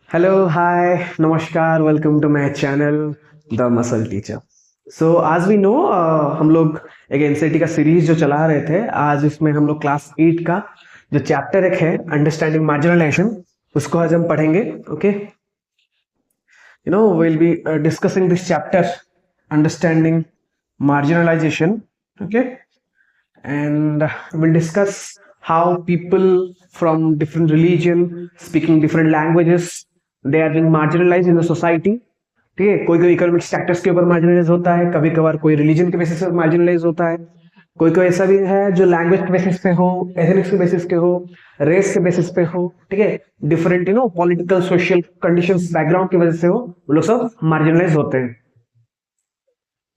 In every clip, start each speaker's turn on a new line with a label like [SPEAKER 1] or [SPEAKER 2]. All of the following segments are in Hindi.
[SPEAKER 1] Hello, hi, namaskar, welcome to my channel, The Muscle Teacher. So as we know, हम लोग एक एनसीईआरटी का सीरीज जो चला रहे थे, आज इसमें हम लोग क्लास 8 का जो चैप्टर एक है अंडरस्टैंडिंग मार्जिनलाइजेशन, उसको आज हम पढ़ेंगे. Okay, we'll be discussing this chapter, understanding marginalization. Okay, and we'll discuss how people from different religion speaking different languages, they are being marginalized in the society. ठीक है, कोई कोई इकोनॉमिक स्टेटस के ऊपर मार्जिनलाइज होता है, कभी कभार कोई रिलीजन के बेसिस पे मार्जिनलाइज होता है, कोई कोई ऐसा भी है जो लैंग्वेज के बेसिस पे हो, एथनिक्स के बेसिस पे हो, रेस के बेसिस पे हो. ठीक है, different political social conditions background की वजह से हो, वो लोग सब मार्जिनलाइज होते हैं.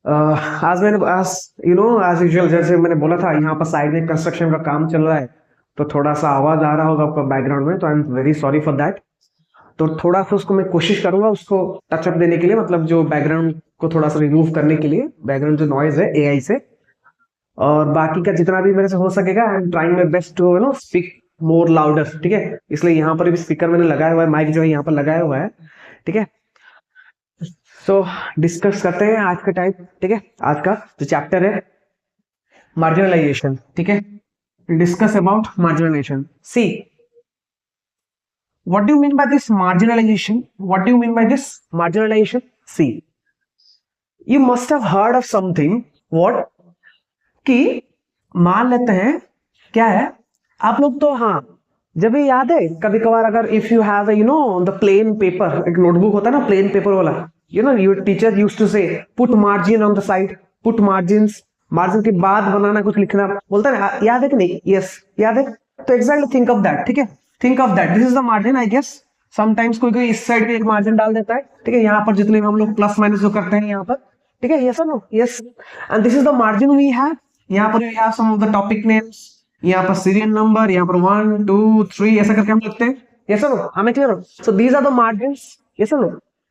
[SPEAKER 1] आज एज यूजुअल जैसे मैंने बोला था, यहाँ पर साइड में कंस्ट्रक्शन का काम चल रहा है, तो थोड़ा सा आवाज आ रहा होगा आपका बैकग्राउंड में, तो I am very sorry for that. तो थोड़ा सा उसको मैं कोशिश करूंगा उसको टचअप देने के लिए, मतलब जो बैकग्राउंड को थोड़ा सा रिमूव करने के लिए, बैकग्राउंड जो नॉइज है एआई से, और बाकी का जितना भी मेरे से हो सकेगा I am trying my best to speak more louder. ठीक है, इसलिए यहाँ पर भी स्पीकर मैंने लगाया हुआ है, माइक जो है यहाँ पर लगाया हुआ है. ठीक है, सो डिस्कस करते हैं आज का टाइप. ठीक है, आज का जो चैप्टर है मार्जिनलाइजेशन. ठीक है, discuss about marginalisation. See, what do you mean by this marginalization? What do you mean by this marginalization? See, you must have heard of something. What? कि मान लेते हैं, क्या है, आप लोग तो हाँ, जब भी याद है कभी कभार अगर if you have the plain paper, एक नोटबुक होता है ना प्लेन पेपर वाला, योर टीचर यूज्ड टू से put margin on the side, put margins, margin के बाद बनाना कुछ लिखना बोलता है ना, याद है कि नहीं? यस, याद है. तो एग्जैक्टली थिंक ऑफ दैट. ठीक है, think of that, this is the margin. I guess sometimes कोई कोई इस साइड पे एक मार्जिन डाल देता है. ठीक है, यहाँ पर जितने हम लोग प्लस माइनस जो करते हैं यहाँ पर. ठीक है, यस और no? Yes. And this is the margin we have. यहाँ पर we have some of the topic names, यहाँ पर सीरियल नंबर, यहाँ पर 1 2 3 ऐसा करके हम लिखते हैं. यस और नो? हमें क्लियर हो? So these are the margins. Yes और नो?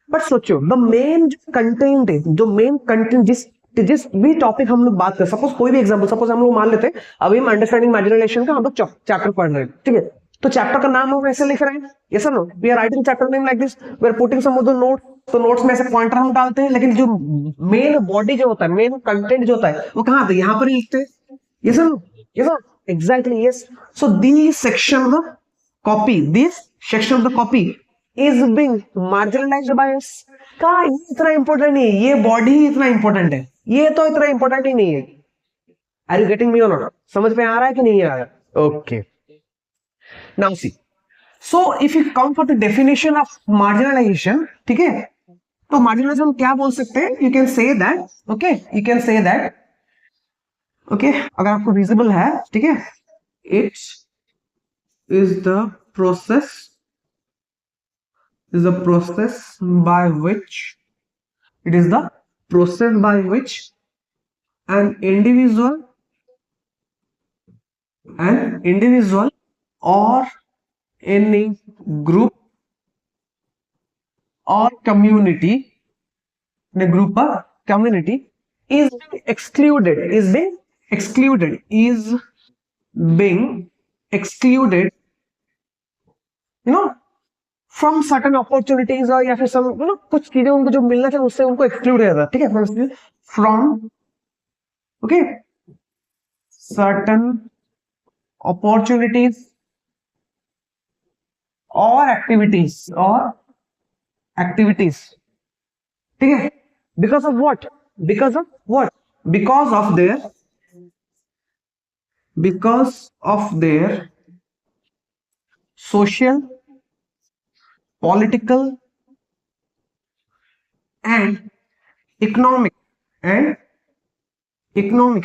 [SPEAKER 1] बट सोचो, द मेन कंटेंट है, जो मेन कंटेंट जिस जिस भी टॉपिक हम लोग बात कर, सपोज कोई भी एग्जांपल, सपोज हम लोग मान लेते हैं अभी हम अंडरस्टैंडिंग मार्जिनलाइजेशन का हम लोग चैप्टर पढ़ रहे हैं. ठीक है, तो चैप्टर का नाम हम ऐसे लिख रहे हैं. यस और no? We are writing chapter name like this, we are putting some of the note. तो नोट्स में ऐसे पॉइंटर हम डालते हैं, लेकिन जो मेन बॉडी जो होता है, मेन कंटेंट जो होता है, वो कहाँ आता है? यहाँ पर ही लिखते हैं. यस और नो? यस और exactly yes. So this section of the copy, this section of the copy is being marginalised by us. का इतना इंपॉर्टेंट नहीं है, ये बॉडी ही इतना इंपॉर्टेंट है, ये तो इतना इंपॉर्टेंट ही नहीं है. आर यू गेटिंग मी और नॉट? समझ में आ रहा है कि नहीं आ रहा? Okay, now see, so if you come for the definition of marginalisation, ठीक है, तो मार्जिनलाइजेशन क्या बोल सकते हैं? You can say that, okay, you can say that, okay, अगर आपको विजिबल है. ठीक है, it's is the process, is the process by which, it is the process by which an individual or any group or community, the group or community is being excluded, is being excluded, from certain opportunities, और या फिर सम कुछ चीजें उनको जो मिलना चाहिए उससे उनको एक्सक्लूड किया जाता है. ठीक है, फ्रॉम ओके सर्टन अपॉर्चुनिटीज और एक्टिविटीज ठीक है, because of what? Because of their social, political and economic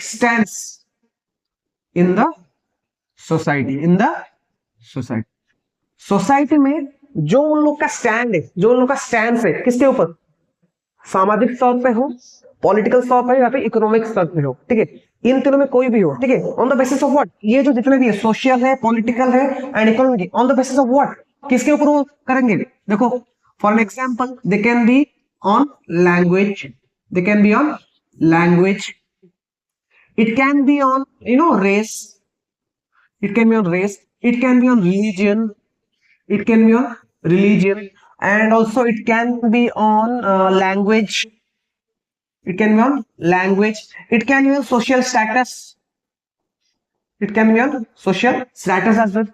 [SPEAKER 1] stance in the society, society में जो उन लोग का स्टैंड है, जो उन लोग का स्टैंड है, किसके ऊपर? सामाजिक स्तर पे हो, पॉलिटिकल स्तर पे, या फिर इकोनॉमिक स्तर पे हो. ठीक है, इन तीनों में कोई भी हो. ठीक है, on the basis of what? ये जो जितने भी है, सोशल है, पॉलिटिकल है and economic, on the basis of what? किसके ऊपर वो करेंगे? देखो, for an example, they can be on language, it can be on race, it can be on religion, and also it can be on language. It can be on language. It can be on social status. It can be on social status as well.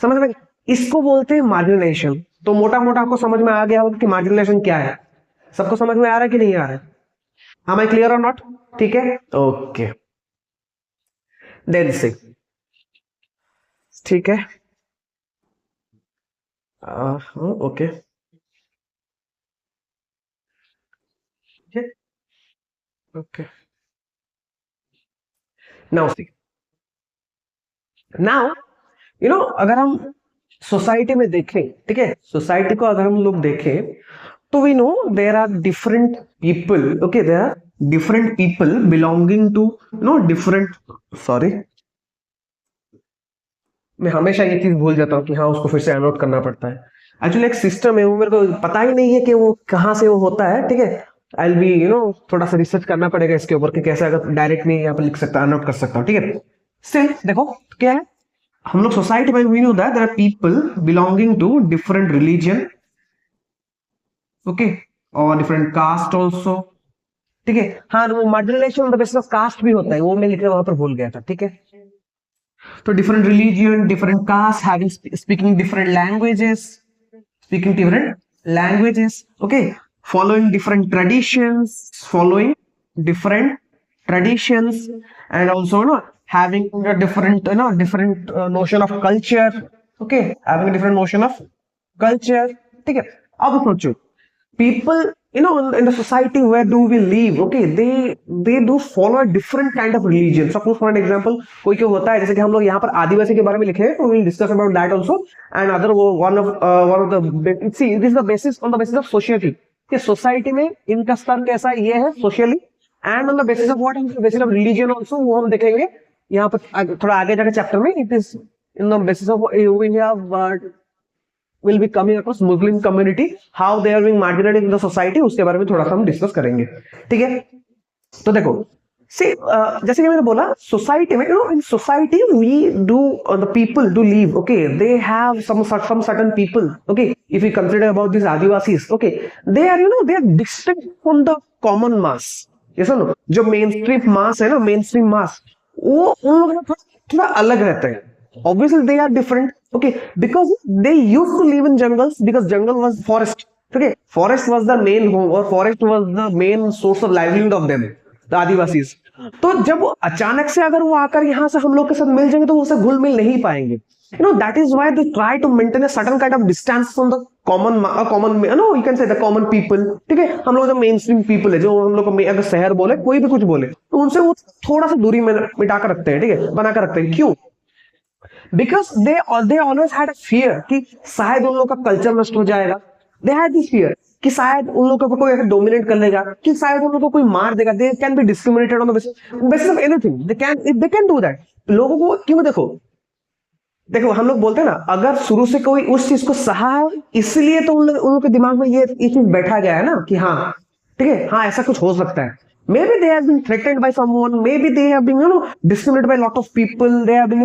[SPEAKER 1] समझ में, इसको बोलते हैं मार्जिनलाइजेशन. तो मोटा मोटा आपको समझ में आ गया होगा कि मार्जिनलाइजेशन क्या है. सबको समझ में आ रहा है कि नहीं आ रहा है? Am I clear or not? ठीक है, ओके. देन से ठीक है, okay. Okay, now see, now अगर हम सोसाइटी में देखें, ठीक है, सोसाइटी को अगर हम लोग देखें तो we know there are different people. Okay, there are different people belonging to different. Sorry, मैं हमेशा ये चीज भूल जाता हूँ कि हाँ, उसको फिर से अनोट करना पड़ता है. एक्चुअली एक सिस्टम है, वो मेरे को पता ही नहीं है कि वो कहाँ से वो होता है. ठीक है, आई विल बी थोड़ा सा रिसर्च करना पड़ेगा इसके ऊपर कि कैसे अगर डायरेक्ट नहीं यहाँ पर लिख सकता, अनोट कर सकता हूँ. ठीक है, स्टिल देखो क्या है, हम लोग सोसाइटी में we know that there are people belonging to different religion, okay, और डिफरेंट कास्ट ऑल्सो. ठीक है, हाँ, marginalisation on the basis of caste भी होता है, वो मैं लिखना वहां पर भूल गया था. ठीक है, तो different religion, different caste, having speaking different languages, speaking different languages, okay, following different traditions, and also having a different notion of culture. Okay, having a different notion of culture. ठीक है, अब सोचो, people in the society where do we live, okay, they do follow a different kind of religion. Suppose for an example, कोई क्या होता है, जैसे कि हम लोग यहाँ पर आदिवासी के बारे में लिखे हैं, तो we will discuss about that also. And other one of the, see, this is the basis, on the basis of society, कि सोसाइटी में इनका स्तर कैसा ये है socially, and on the basis of what, basis of religion also, वो हम देखेंगे यहाँ पर थोड़ा आगे जाकर चैप्टर में. It is in the basis of we have will be coming across Muslim community, how they are being marginalized in the society, उसके बारे में थोड़ा सा हम डिस्कस करेंगे. ठीक है, तो देखो, see, जैसे कि मैंने बोला, सोसाइटी में in society we do the people do live, okay, they have some certain people, okay, if we consider about these Adivasis, okay, they are they are distinct from the common mass. yes or no? जो mainstream mass है ना, mainstream mass, वो उन लोगों का थोड़ा अलग रहता है. Obviously they are different, okay, because they used to live in jungles, because jungle was forest. Okay, forest was the main home, or forest was the main source of livelihood of them, the Adivasis. तो जब अचानक से अगर वो आकर यहाँ से हम लोग के साथ मिल जाएंगे, तो वो उससे घुल मिल नहीं पाएंगे. that is why they try to maintain a certain kind of distance from the common you can say the common people. ठीक है, हम लोग जो मेन स्ट्रीम पीपल है, जो हम लोग को अगर शहर बोले, कोई भी कुछ बोले, तो उनसे वो थोड़ा सा दूरी में मिटा कर रखते हैं. ठीक है, बना कर रखते हैं. क्यों? Because they always had a fear कि शायद उन लोग का कल्चर नष्ट हो जाएगा. They had this fear कि शायद उन लोगों को कोई ऐसे डोमिनेट कर लेगा, कि शायद उन लोगों को कोई मार देगा. They can be discriminated on the basis of anything. They can do that. लोगों को क्यों, देखो हम लोग बोलते हैं ना, अगर शुरू से कोई उस चीज को सहा है, इसलिए तो उन लोगों के दिमाग में ये चीज बैठा गया है ना कि हाँ, ठीक है, हाँ, ऐसा कुछ हो सकता है. Maybe they have been threatened by someone. Maybe they have been, discriminated by a lot of people. They have been,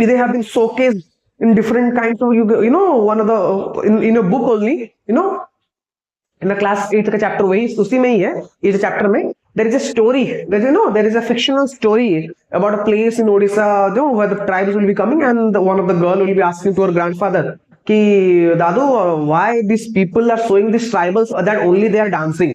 [SPEAKER 1] they have been showcased in different kinds of, one of the in a book only, in the class 8 का chapter वही उसी में ही है. इस chapter में there is a story. There is a fictional story about a place in Odisha, where the tribes will be coming, and one of the girl will be asking to her grandfather कि दादू, why these people are showing these tribals that only they are dancing.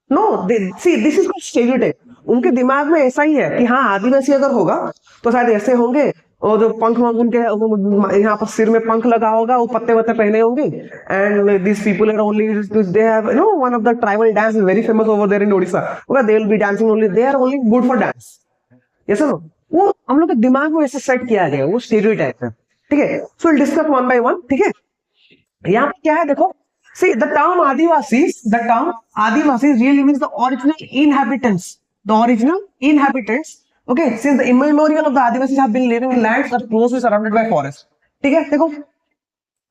[SPEAKER 1] No, see, this is called stereotype. उनके दिमाग में ऐसा ही है कि हाँ, आदिवासी अगर होगा तो शायद ऐसे होंगे, और जो पंख उनके यहाँ पर सिर में पंख लगा होगा, वो पत्ते वत्ते पहने होंगे, and this people are only, they have one of the tribal dance is very famous over there in Odisha. They will be dancing only, they are only good for dance. Yes और नो? वो हम लोग के दिमाग में ऐसे सेट किया गया, वो स्टेरियोटाइप है. ठीक है, so will discuss one by one. ठीक है, यहाँ पे क्या है, देखो, see, the term Adivasis really means the original inhabitants. The original inhabitants. Okay, since the immemorial of the Adivasis have been living in lands that are closely surrounded by forests. ठीक है, देखो,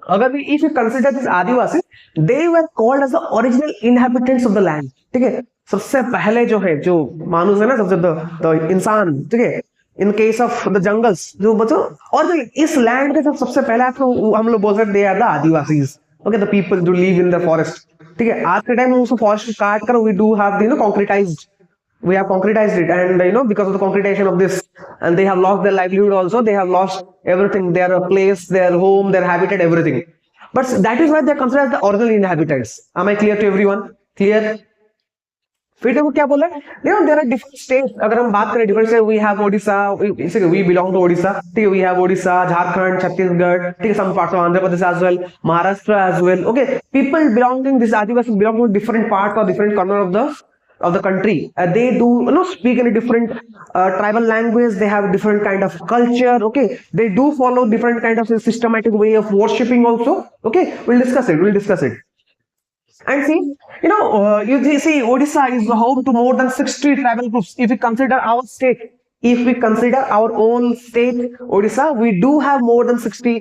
[SPEAKER 1] अगर भी if you consider this Adivasis, they were called as the original inhabitants of the land. ठीक है, सबसे पहले जो है, जो मानुस है ना, सबसे इंसान, ठीक है, in case of the jungles, जो बच्चों, और इस लैंड के सबसे पहले तो हम लोग बोल सकते हैं the Adivasis. Okay, the people जो लिव इन द फॉरेस्ट, ठीक है, आज के टाइम में उसको फॉरेस्ट काट कर we do have the concretized, we have concretized it, and because of the concretization of this, and they have lost their livelihood also, they have lost everything, their place, their home, their habitat, everything. But that is why they are considered as the original inhabitants. Am I clear to everyone? Clear? फिर देखो क्या बोला है, देयर आर डिफरेंट स्टेट्स, अगर हम बात करें different state, we have Odisha, we belong to Odisha, ठीक है, वी हैव ओडिशा, झारखंड, छत्तीसगढ़, ठीक है, some parts of Andhra Pradesh as well, Maharashtra as well, okay, people belonging this adivasi belong to different part और different corner of the country. They do speak in a different tribal language, they have different kind of culture, okay, they do follow different kind of systematic way of worshipping also, okay, we'll discuss it. And see, you see Odisha is home to more than 60 tribal groups. If we consider our state, if we consider our own state Odisha, we do have more than 60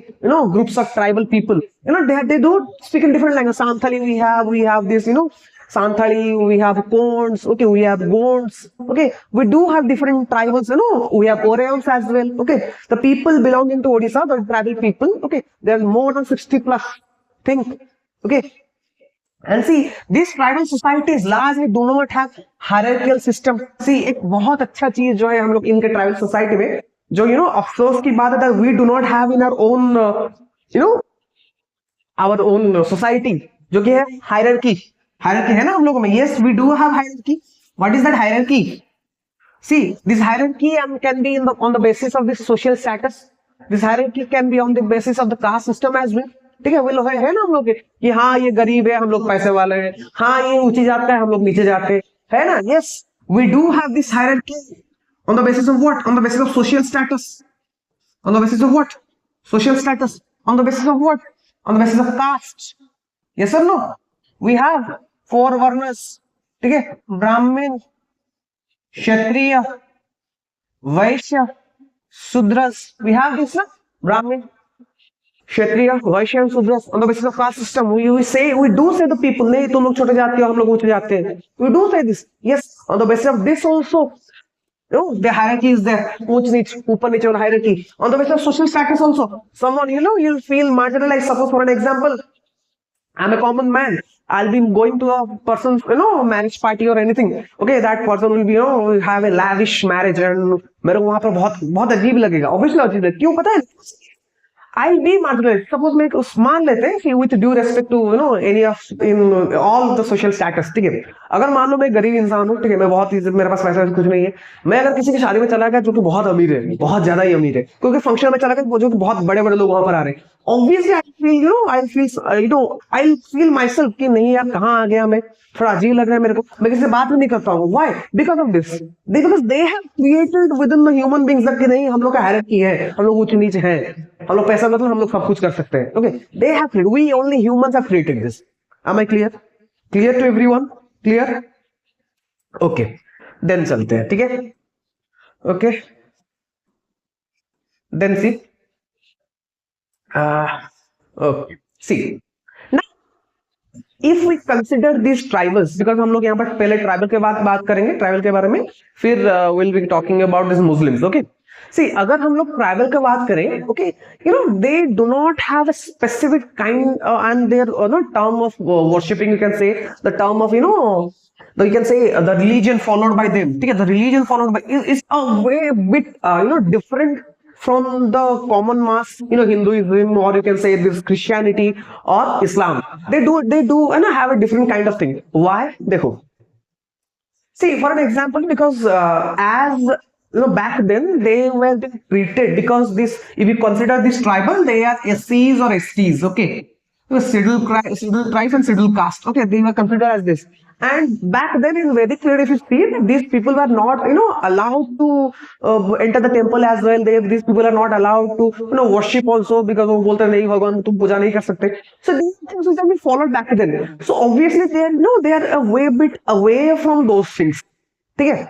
[SPEAKER 1] groups of tribal people. They do speak in different languages. Santhali we have this Santhali, we have Konds, okay, we have Gonds, okay, we do have different tribals, we have Oreons as well, okay, the people belonging to Odisha, the tribal people, okay, there are more than 60 plus, think, okay, and see, these tribal societies largely do not have hierarchical system. See, एक बहुत अच्छा चीज जो है हम लोग इनके ट्राइबल सोसाइटी में, जो अफसोस की बात है, we do not have in our own our own society, जो कि है हायरार्की है ना हम लोगों में. Yes, we do have hierarchy. What is that hierarchy? See, this hierarchy can be on the basis of this social status. This hierarchy can be on the basis of the caste system as well. ठीक है, वो लोग है ना हम लोग कि हाँ ये गरीब है, हम लोग पैसे वाले हैं, हाँ ये ऊंची जाता है, हम लोग नीचे जाते हैं, है ना. Yes, we do have this hierarchy on the basis of what? On the basis of social status. On the basis of what? Social status. On the basis of what? On the basis of caste. Yes or no? We have 4 वर्णस, ठीक है, ब्राह्मण, क्षत्रिय, वैश्य, शूद्रस. वी हैव दिस ना, Brahmin, Kshatriya, Vaishya and Shudras. On the basis of caste system we do say the people, नहीं तुम लोग छोटे जाते हो, हम लोग ऊंचे जाते हैं, वी डू से this. Yes, on the basis of this also the hierarchy is there, ऊंच नीच, ऊपर नीचे वाला hierarchy. On the basis of social status also, someone you'll feel marginalized. Suppose for an example, I'm a common man, I'll be going to a person's marriage party or anything, okay, that person will be have a lavish marriage, and मेरे को वहां पर बहुत अजीब लगेगा, obviously अजीब लगेगा. क्यों पता है? I'll be marginalized. Suppose मैं मान लेते हैं with due respect to any of in all the social status, ठीक है, अगर मान लो मैं गरीब इंसान हूँ, ठीक है, मैं बहुत ही, मेरे पास पैसा कुछ नहीं है, मैं अगर किसी की शादी में चला गया जो कि बहुत अमीर है, बहुत ज्यादा ही अमीर है, क्योंकि फंक्शन में चला गया जो कि बहुत बड़े बड़े लोग वहां पर आ रहे हैं, ऑब्वियसली आई फील माइसेल्फ कि नहीं यार कहाँ आ गया मैं, थोड़ा अजीब लग रहा है मेरे को, मैं किसी से बात भी नहीं करता हूँ. Why? Because of this, because they have created with in the human beings that कि नहीं हम लोग का हायरार्की है, हम लोग ऊंचे नीचे हैं, हम लोग पैसा मतलब हम लोग सब कुछ कर सकते हैं. Okay, they have created, we only humans have created this. Am I clear? Clear to everyone? Clear? Okay, then चलते हैं, ठीक है. Okay, then see okay, see now if we consider these tribals, because हम लोग यहाँ पर पहले ट्राइबल के बात करेंगे, ट्राइबल के बारे में, फिर we'll be talking about this Muslims. Okay, see, अगर हम लोग ट्राइबल की बात करें, okay, they do not have a specific kind and their term of worshipping, you can say the term of you can say the religion followed by them, ठीक है, the religion followed by is a way bit different from the common mass, Hinduism, or you can say this Christianity or Islam. They do have a different kind of thing. Why? Dekho, see, for an example, because as back then they were treated, because this, if you consider this tribal, they are SCs or STs, okay, scheduled tribes and scheduled caste, okay, they were considered as this. And back then in Vedic period, if you see, these people were not allowed to enter the temple as well. These people are not allowed to worship also, because वो बोलते नहीं भगवान तुम पूजा नहीं कर सकते. So these things which have been followed back then, so obviously they are a way bit away from those things, ठीक है.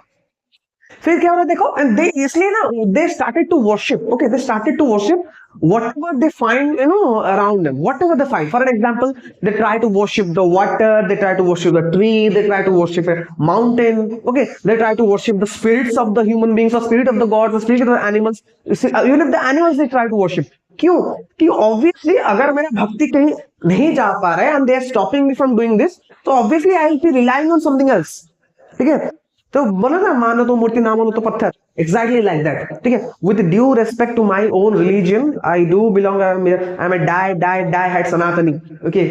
[SPEAKER 1] फिर क्या हो रहा है देखो, and they इसलिए they started to worship, okay, they started to worship whatever they find around them, whatever they find. For an example, they try to worship the water, they try to worship the tree, they try to worship a mountain, okay, they try to worship the spirits of the human beings, or spirit of the gods, the spirit of the animals. Even if the animals they try to worship. क्यों? कि obviously अगर मैंने भक्ति कहीं नहीं जा पा रहे and they are stopping me from doing this, तो obviously I will be relying on something else. ठीक है, तो बोला ना मानो तो मूर्ति ना मानो तो पत्थर, एग्जैक्टली लाइक दैट। ठीक है, with due respect to my own religion I do belong, I am a die hard Sanatani. Okay,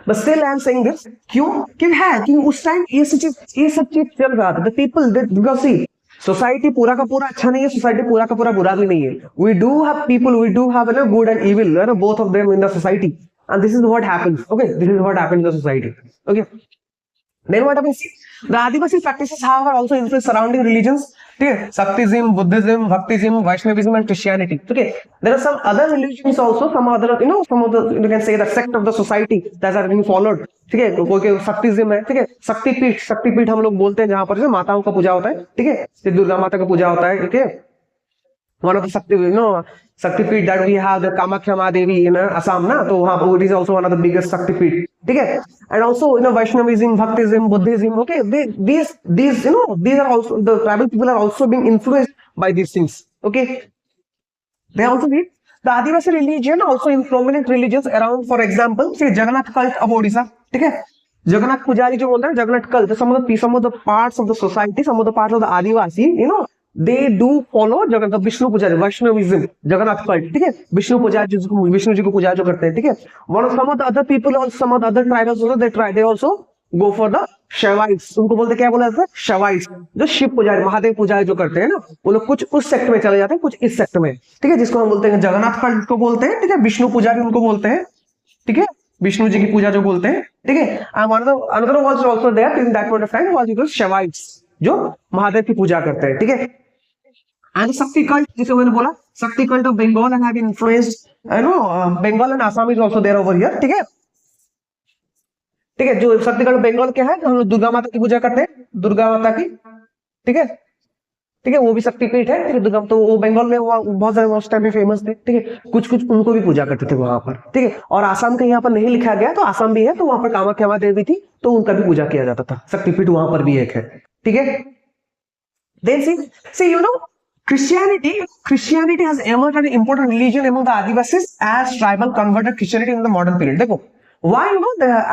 [SPEAKER 1] but still I am saying this, क्यों? क्यों है कि उस टाइम ये सब चीज चल रहा था। The people because see society पूरा का पूरा अच्छा नहीं है, सोसाइटी पूरा का पूरा बुरा भी नहीं है। We do have people, we do have good and evil, both of them in the society, and this is what happens. Okay, this is what happens in the society. Okay, then what happens? The Adivasi practices however also influence surrounding religions. ठीक है, Shaktism, Buddhism, Bhaktism, Vaishnavism, and Christianity. Okay, there are some other religions also, some other, some of the, you can say, the sect of the society that are being followed. ठीक है, कोई शक्तिज्म है। ठीक है, शक्तिपीठ, शक्तिपीठ हम लोग बोलते हैं जहां पर माताओं का पूजा होता है। ठीक है, दुर्गा माता का पूजा होता है। ठीक है, one of the Shaktipeeth that we have, the Kamakhya Mahadevi in Assam, na, so it is also one of the biggest Shaktipeeth. Okay, and also Vaishnavism, Bhaktism, Buddhism. Okay, these these are also, the tribal people are also being influenced by these things. Okay, they also need the Adivasi religion also in prominent religions around. For example, say Jagannath cult of Odisha. Okay, Jagannath Pujari jo bolta hai, Jagannath cult. Some of the parts of the society, some of the parts of the Adivasi, they do follow Jagannath, Vishnu Pujari, Vaishnavism, Jagannath cult. ठीक है, विष्णु पूजा, जिसको विष्णु जी को पूजा जो करते हैं। ठीक है, some of the other people also, some of the other tribals also, they also go for the Shaivites. उनको बोलते क्या बोला जाता है? Shaivites, जो शिव पुजारी, महादेव पूजा जो करते हैं ना, वो लोग कुछ उस सेक्ट में चले जाते हैं, कुछ इस सेक्ट में। ठीक है, जिसको हम बोलते हैं जगन्नाथ कल्ट को बोलते हैं। ठीक है, विष्णु पुजारी उनको बोलते हैं। ठीक है, विष्णु जी की पूजा जो बोलते हैं। ठीक है, another was also there in that point of time was because Shaivites, जो महादेव की पूजा करते हैं। ठीक है, and Shakti cult, जिसे मैंने बोला, Shakti cult of Bengal and have influenced, Bengal and Assam is also there over here. ठीक है, ठीक है, जो शक्ति कल्ट बंगाल क्या है, हम लोग दुर्गा माता की पूजा करते हैं, दुर्गा माता की। ठीक है, ठीक है, वो भी शक्तिपीठ है। ठीक है, दुर्गा, तो वो बंगाल में बहुत सारे उस टाइम में फेमस थे। ठीक है, कुछ कुछ उनको भी पूजा करते थे वहां पर। ठीक है, और आसाम का यहाँ पर नहीं लिखा गया, तो आसाम भी है, तो वहां पर कामाख्या देवी थी, तो उनका भी पूजा किया जाता था। शक्तिपीठ वहां पर भी एक है। ठीक है, then see Christianity has emerged as an important religion among the Adivasis as tribal converted Christianity in the modern period. देखो why,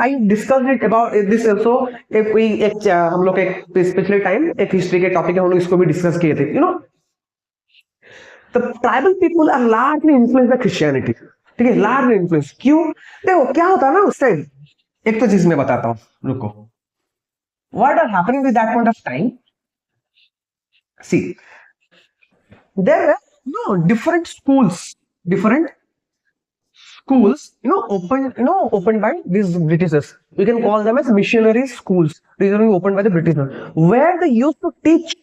[SPEAKER 1] I discussed it about this also, हम लोग एक पिछले टाइम एक हिस्ट्री के टॉपिक है, हम लोग इसको भी डिस्कस किए थे। the tribal people are largely influenced by Christianity. ठीक है, largely influenced। क्यों? देखो क्या होता है ना उस टाइम, एक तो चीज मैं बताता हूँ, रुको। What are happening with that point of time? See, there were different schools, opened by these Britishers. We can call them as missionary schools. These are opened by the Britishers, where they used to teach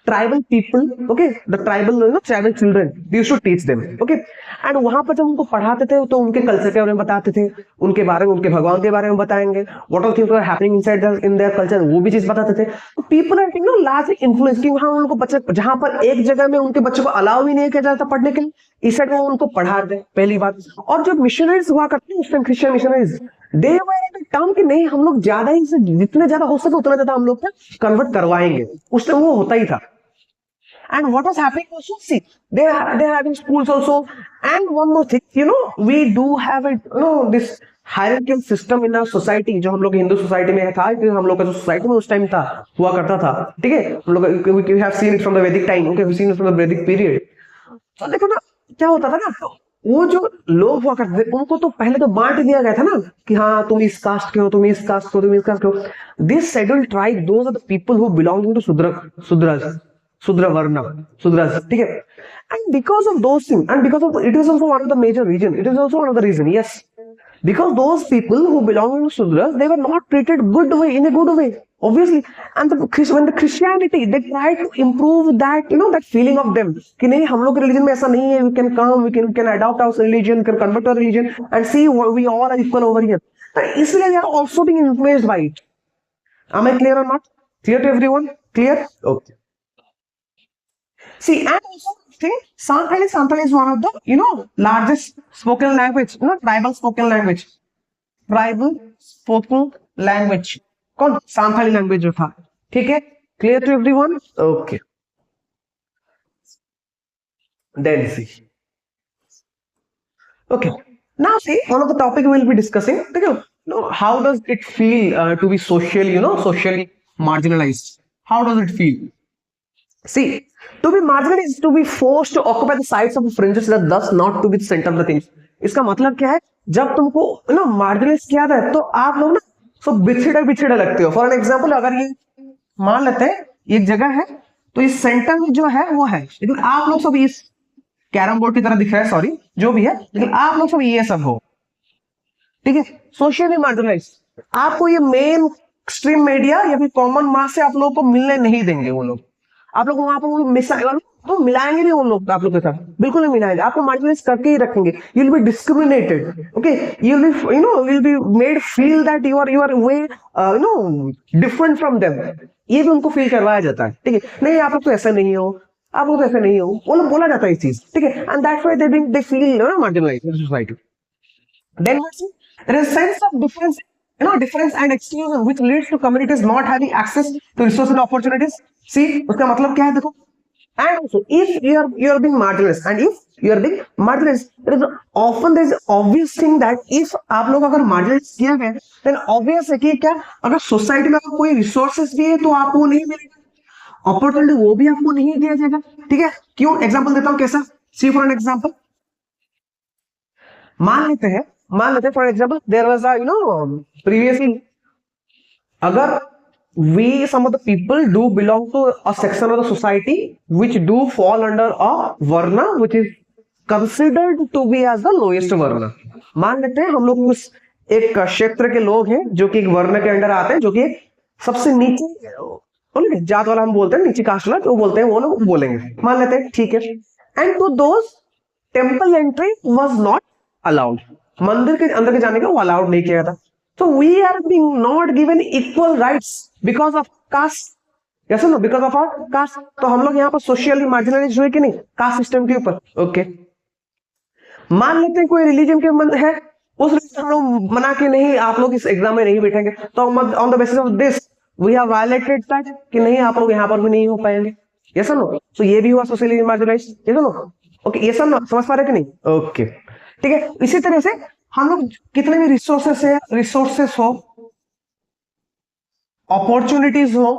[SPEAKER 1] tribal people, okay, the tribal children, they used to teach them, okay, and वहां पर जब उनको पढ़ाते थे तो उनके कल्चर के बारे में बताते थे, उनके बारे में, उनके भगवान के बारे में बताएंगे, what all things were happening inside in their culture, वो भी चीज बताते थे। तो people are largely influenced, कि वहां उनको बच्चे, जहां पर एक जगह में उनके बच्चों को अलाउ ही नहीं किया जाता पढ़ने के लिए, इस साइड में उनको पढ़ाते हैं, पहली बात। और जो मिशनरीज हुआ करते हैं उस टाइम, क्रिश्चियन मिशनरीज, दे वर टर्म कि नहीं, हम लोग ज्यादा ही, जितने ज्यादा हो सके उतना ज्यादा हम लोग कन्वर्ट करवाएंगे। उस टाइम वो होता ही था। And what was happening also, see, they're having schools also, and one more thing, we do have this hierarchical system in our society, जो हम लोग हिंदू सोसाइटी में था, हम लोग का जो सोसाइटी में उस टाइम था, हुआ करता था। ठीक है, हम लोग we have seen it from the Vedic time, okay, we've seen it from the Vedic period। तो देखो ना क्या होता था ना, वो जो लोग हुआ करते थे उनको तो पहले तो बांट दिया गया था ना, कि हाँ तुम इस कास्ट के हो, तुम इस कास्ट को, तुम इस कास्ट के हो। This scheduled tribe, those are the people who belonging to Sudra Varna, Sudras, ठीक है। And because of those things, and because of, it is also one of the major reason, it is also one of the reason, yes, because those people who belong to Sudras, they were not treated in a good way, obviously, and when the Christianity, they tried to improve that, that feeling of them, कि नहीं हम लोग के religion में ऐसा नहीं है, we can come, we can adopt our religion, we can convert our religion, and see we all are equal over here, इसलिए they are also being influenced by it। Am I clear or not? Clear to everyone? Clear? Okay. See, and also think Santali is one of the largest spoken language, tribal spoken language, कौन? Santali language जो था। ठीक है, clear to everyone? Okay, then see, okay, Now see, one of the topic we will be discussing, how does it feel to be socially, socially marginalized? How does it feel? See, to be marginalized is to be forced to occupy the sides of the fringes, thus not to be the center of the things. इसका मतलब क्या है? जब तुमको मार्जिनलाइज किया जाता है तो आप लोग ना सब बिछड़े बिछड़े लगते हो. फॉर एन एग्जाम्पल, अगर ये मान लेते हैं एक जगह है तो इस सेंटर में जो है वो है, लेकिन आप लोग सब इस कैरम बोर्ड की तरह दिख रहा है, सॉरी जो भी है, लेकिन आप लोग सब ये सब हो. ठीक है, सोशली मार्जिनलाइज. आपको ये मेन स्ट्रीम मीडिया या फिर कॉमन मास से आप लोगों को मिलने नहीं देंगे. वो लोग आप लोग वहां पर तो मिलाएंगे नहीं. उन लोग आप लोग के साथ बिल्कुल नहीं मिलाएंगे. आपको मार्जिनलाइज करके ही रखेंगे. You will be discriminated. Okay, you will be made feel that you are way different from them. ये भी उनको फील करवाया जाता है. ठीक है, नहीं आप लोग तो ऐसा नहीं हो, आप लोग तो ऐसा नहीं हो, वो लोग बोला जाता है इस चीज. ठीक है, and that's why they feel marginalised in society. Then there is a sense of difference, difference and exclusion which leads to communities not having access to resources and opportunities. See, उसका मतलब क्या है देखो. And also, if you are being marginalized, and if you are being marginalized, there is obvious thing that if आप लोग अगर marginalized किया गया, then obvious है कि क्या, अगर सोसाइटी में अगर कोई resources भी है तो आपको नहीं मिलेगा, अपॉर्चुनिटी वो भी आपको नहीं दिया जाएगा. ठीक है, क्यों? एग्जाम्पल देता हूं कैसा. सी फॉर एन एग्जाम्पल, मान लेते for example there was previously, अगर we some of the people do belong to a section of the society which do fall under a varna which is considered to be as the lowest varna. मान लेते हैं हम लोग उस एक क्षेत्र के लोग हैं जो कि एक वर्ण के अंडर आते हैं, जो कि सबसे नीचे जात वाला हम बोलते हैं, नीचे कास्ट वाला तो बोलते हैं, वो लोग बोलेंगे. मान लेते हैं, ठीक है. And to those temple entry was not allowed. मंदिर के अंदर के जाने का वो अलाउड नहीं किया था. So we are being not given equal rights because of caste. Yes or no? Because of our caste. तो हम लोग यहाँ पर सोशली मार्जिनलाइज हुए कि नहीं कास्ट सिस्टम के ऊपर. ओके, मान लेते हैं कोई रिलीजन के मन है, उस रिलीजन हम लोग मना के नहीं, आप लोग इस एग्जाम में नहीं बैठेंगे, तो on the basis of this we have violated that कि नहीं आप लोग यहाँ पर भी नहीं हो पाएंगे. यस और नो? तो ये भी हुआ सोशली मार्जिनलाइज. यस और नो? ओके, यस और नो? समझ पा रहे कि नहीं? ओके, ठीक है. इसी तरह से हम लोग कितने भी रिसोर्सेस हो, अपॉर्चुनिटीज हो,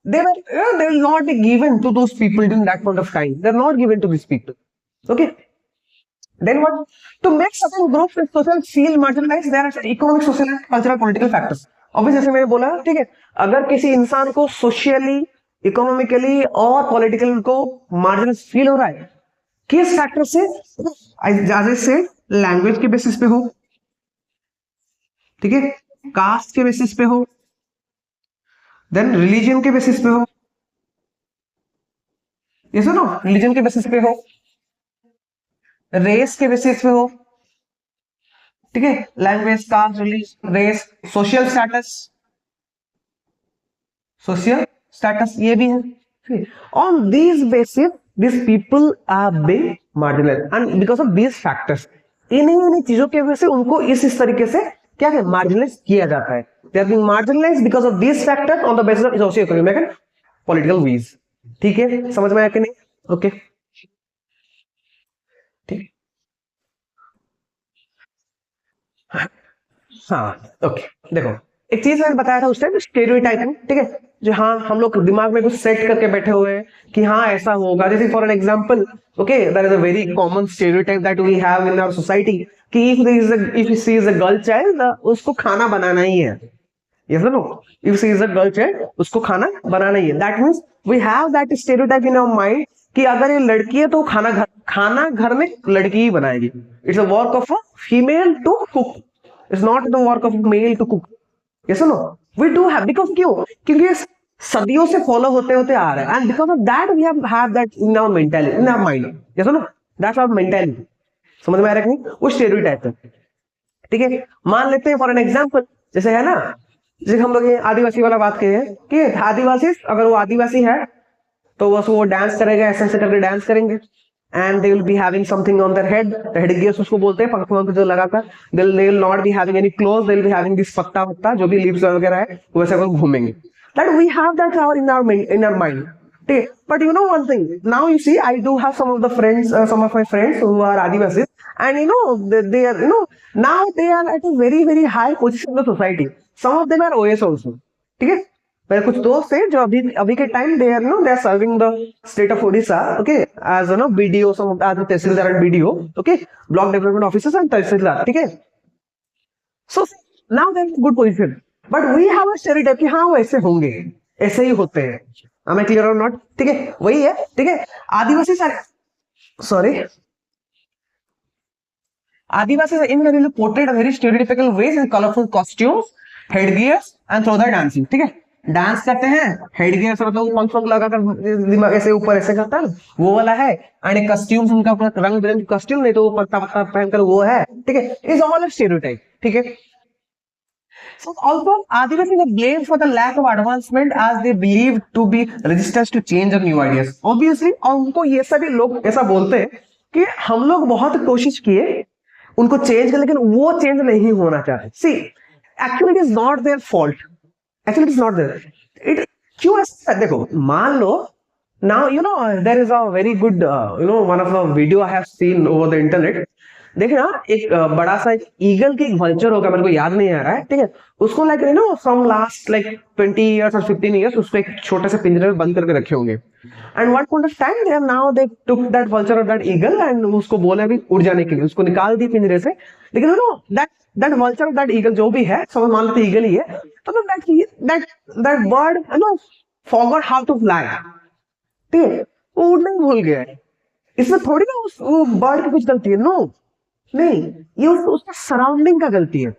[SPEAKER 1] they will not be given to those people during that point of time. They're not given to these people. Okay, then what? To make certain groups in social feel marginalized, there are economic, social and cultural political factors. Obviously जैसे मैंने बोला, ठीक है, अगर किसी इंसान को सोशली, इकोनॉमिकली और पॉलिटिकली को मार्जिनलाइज फील हो रहा है, किस फैक्टर से? से लैंग्वेज के बेसिस पे हो, ठीक है, कास्ट के बेसिस पे हो, देन रिलीजन के बेसिस पे हो. ये सुनो, रिलीजन के बेसिस पे हो, रेस के बेसिस पे हो. ठीक है, language, caste, religion, race, social status ये भी है. On these basis these people are being marginalized, and because of these factors, इन्हीं चीजों की वजह से उनको इस तरीके से क्या है मार्जिनलाइज किया जाता है. they are being marginalized because of these factors on the basis of socio-economic and political views. ठीक है, समझ में आया कि नहीं? ओके, ठीक. हाँ, ओके, देखो एक चीज मैंने बताया था उस टाइम, स्टेरियोटाइपिंग. ठीक है, जो हाँ हम लोग दिमाग में कुछ सेट करके बैठे हुए हैं कि हाँ ऐसा होगा. जैसे for an example, okay, there is a very common stereotype that we have in our society कि if she is a girl child, उसको खाना बनाना ही है. यस और no? If she is a girl child, उसको खाना बनाना ही है. That means we have that stereotype in our mind कि अगर ये लड़की है तो खाना घर में लड़की ही बनाएगी. It's a work of a female to cook, it's not the work of male to cook. Yes और no? We do have, because क्यों? क्योंकि सदियों से फॉलो होते आ रहा है, and because of that we have that in our mentality, in our mind. yes or no? That's our mentality. समझ में आ रहा है कि नहीं? वो स्टेरियोटाइप है. ठीक है, मान लेते हैं फॉर एन एग्जांपल, जैसे है ना, जैसे हम लोग ये आदिवासी वाला बात कहे हैं कि आदिवासी, अगर वो आदिवासी है तो बस वो डांस करेगा, ऐसे करके डांस करेंगे, and they will be having something on their head gears उसको बोलते हैं, पंख जो लगाकर. they will not be having any clothes, they will be having this पत्ता जो भी leaves वगैरह है वैसे वो घूमेंगे. that we have that power in our mind. ठीक है. But you know one thing, now you see I do have some of the friends, some of my friends who are Adivasis, and you know they are, you know, now they are at a very very high position in the society. Some of them are OS also. ठीक है. मेरे कुछ दोस्त हैं जो अभी अभी के time they are no they are serving the state of Odisha, okay, as no BDO, some as tehsildar and BDO, okay, block development officers and tehsildar. ठीक है. So now they are in good position, but we have a stereotype कि हाँ वो ऐसे होंगे, ऐसे ही होते हैं. Am I clear or not? ठीक है, वही है. ठीक है. Adivasi sorry adivasi invariably portrayed a very stereotypical ways in colorful costumes, headgears and through the dancing. ठीक है. डांस करते हैं, हेडगियर से मतलब पंख पंख लगाकर दिमाग ऐसे ऊपर ऐसे करता है, वो वाला है. एंड कॉस्ट्यूम्स उनका अपना रंग बिरंगे कॉस्ट्यूम, नहीं तो वो पत्ता पत्ता पहनकर वो है. ठीक है. Is all a stereotype. ठीक है. So also, Adivasis are blamed for the lack of advancement as they believed to be resistance to change or new ideas. Obviously, और उनको ये सभी लोग ऐसा बोलते हैं कि हम लोग बहुत कोशिश किए उनको चेंज कर, लेकिन वो चेंज नहीं होना चाहे. See, actually it is not their fault. Actually it is not their. It क्यों ऐसा? देखो, मान लो now you know there is a very good you know one of the video I have seen over the internet. देखना, एक बड़ा सा एक ईगल की एक वल्चर होगा, मेरे को याद नहीं आ रहा है. ठीक है. उसको like you know from last like 20 years और 15 इयर्स उसको एक छोटे से पिंजरे में बंद करके रखे होंगे. And what point of time they are now they took that vulture और दैट ईगल एंड उसको बोले भी उड़ जाने के लिए, उसको निकाल दी पिंजरे से. लेकिन यू नो दैट वल्चर और दैट ईगल जो भी है, सब मान लेते ईगल ही है, तो that bird you know forgot how to fly. ठीक है. वो उड़ना ही भूल गया है. इसमें थोड़ी ना वो बर्ड की कुछ गलती है. नो, नहीं, ये उसका सराउंडिंग का गलती है.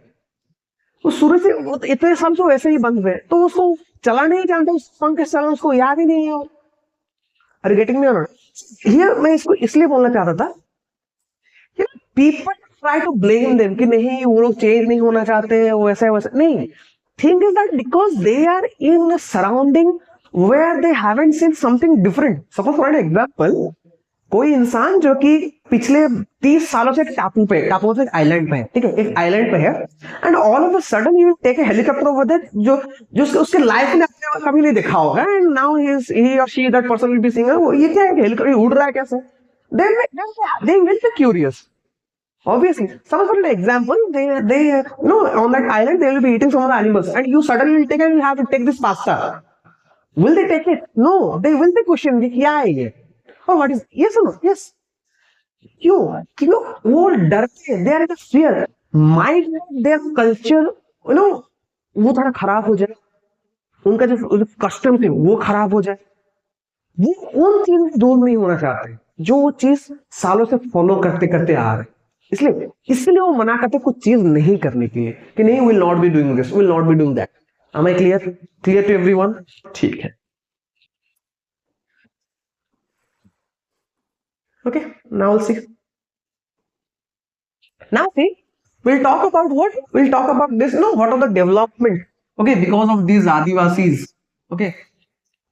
[SPEAKER 1] वो शुरू से इतने साल से वैसे ही बंद हुए, तो उसको चला नहीं जानता, उस पंख से चलाना उसको याद ही नहीं है. आर यू गेटिंग मी और नॉट? हियर मैं इसको इसलिए बोलना चाहता था कि people try to blame them कि नहीं वो लोग चेंज नहीं होना चाहते, वो ऐसा वैसा नहीं. Think is that because they are in a surrounding where they haven't seen something different. Suppose for an example, कोई इंसान जो कि पिछले 30 सालों से टापू से एक आइलैंड पे है. ठीक है. एक आइलैंड पे है and all of a sudden you take a helicopter over that, जो उसके लाइफ में आपने कभी नहीं देखा होगा, एंड नाउ ही और she that person will be seeing, वो ये क्या है, हेलीकॉप्टर उड़ रहा है कैसे? दे will be curious. Obviously, suppose for an example, they you know on that island they will be eating some of the animals, and you suddenly will take and you have to take this pasta. Will they take it? No, they will be question कि क्या है ये? Oh, what is? Yes or no? Yes. क्यों वो डरते हैं, they are in a fear. Might their culture, you know, वो थोड़ा खराब हो जाए, उनका जो कस्टम थे वो खराब हो जाए. वो उन चीज से दूर नहीं होना चाहते जो वो चीज सालों से फॉलो करते करते आ रहे. इसलिए वो मना करते कुछ चीज नहीं करने के लिए कि नहीं, will not be doing this, will not be doing that. Am I clear? Clear to everyone? ठीक है. Okay, now we'll see. Now see, we'll talk about what? We'll talk about this, you know, what are the development, okay, because of these Adivasis, okay,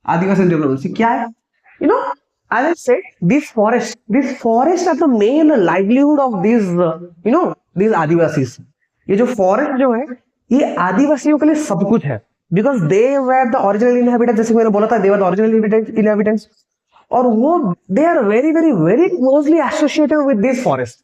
[SPEAKER 1] Adivasis development. See, क्या है? You know, as I said, these forests are the main livelihood of these, you know, these Adivasis. ये जो forest जो है, ये आदिवासियों के लिए सब कुछ है. Because they were the original inhabitants, जैसे मैंने बोला था, they were the original inhabitants. और वो they are very very very closely associated with this forest,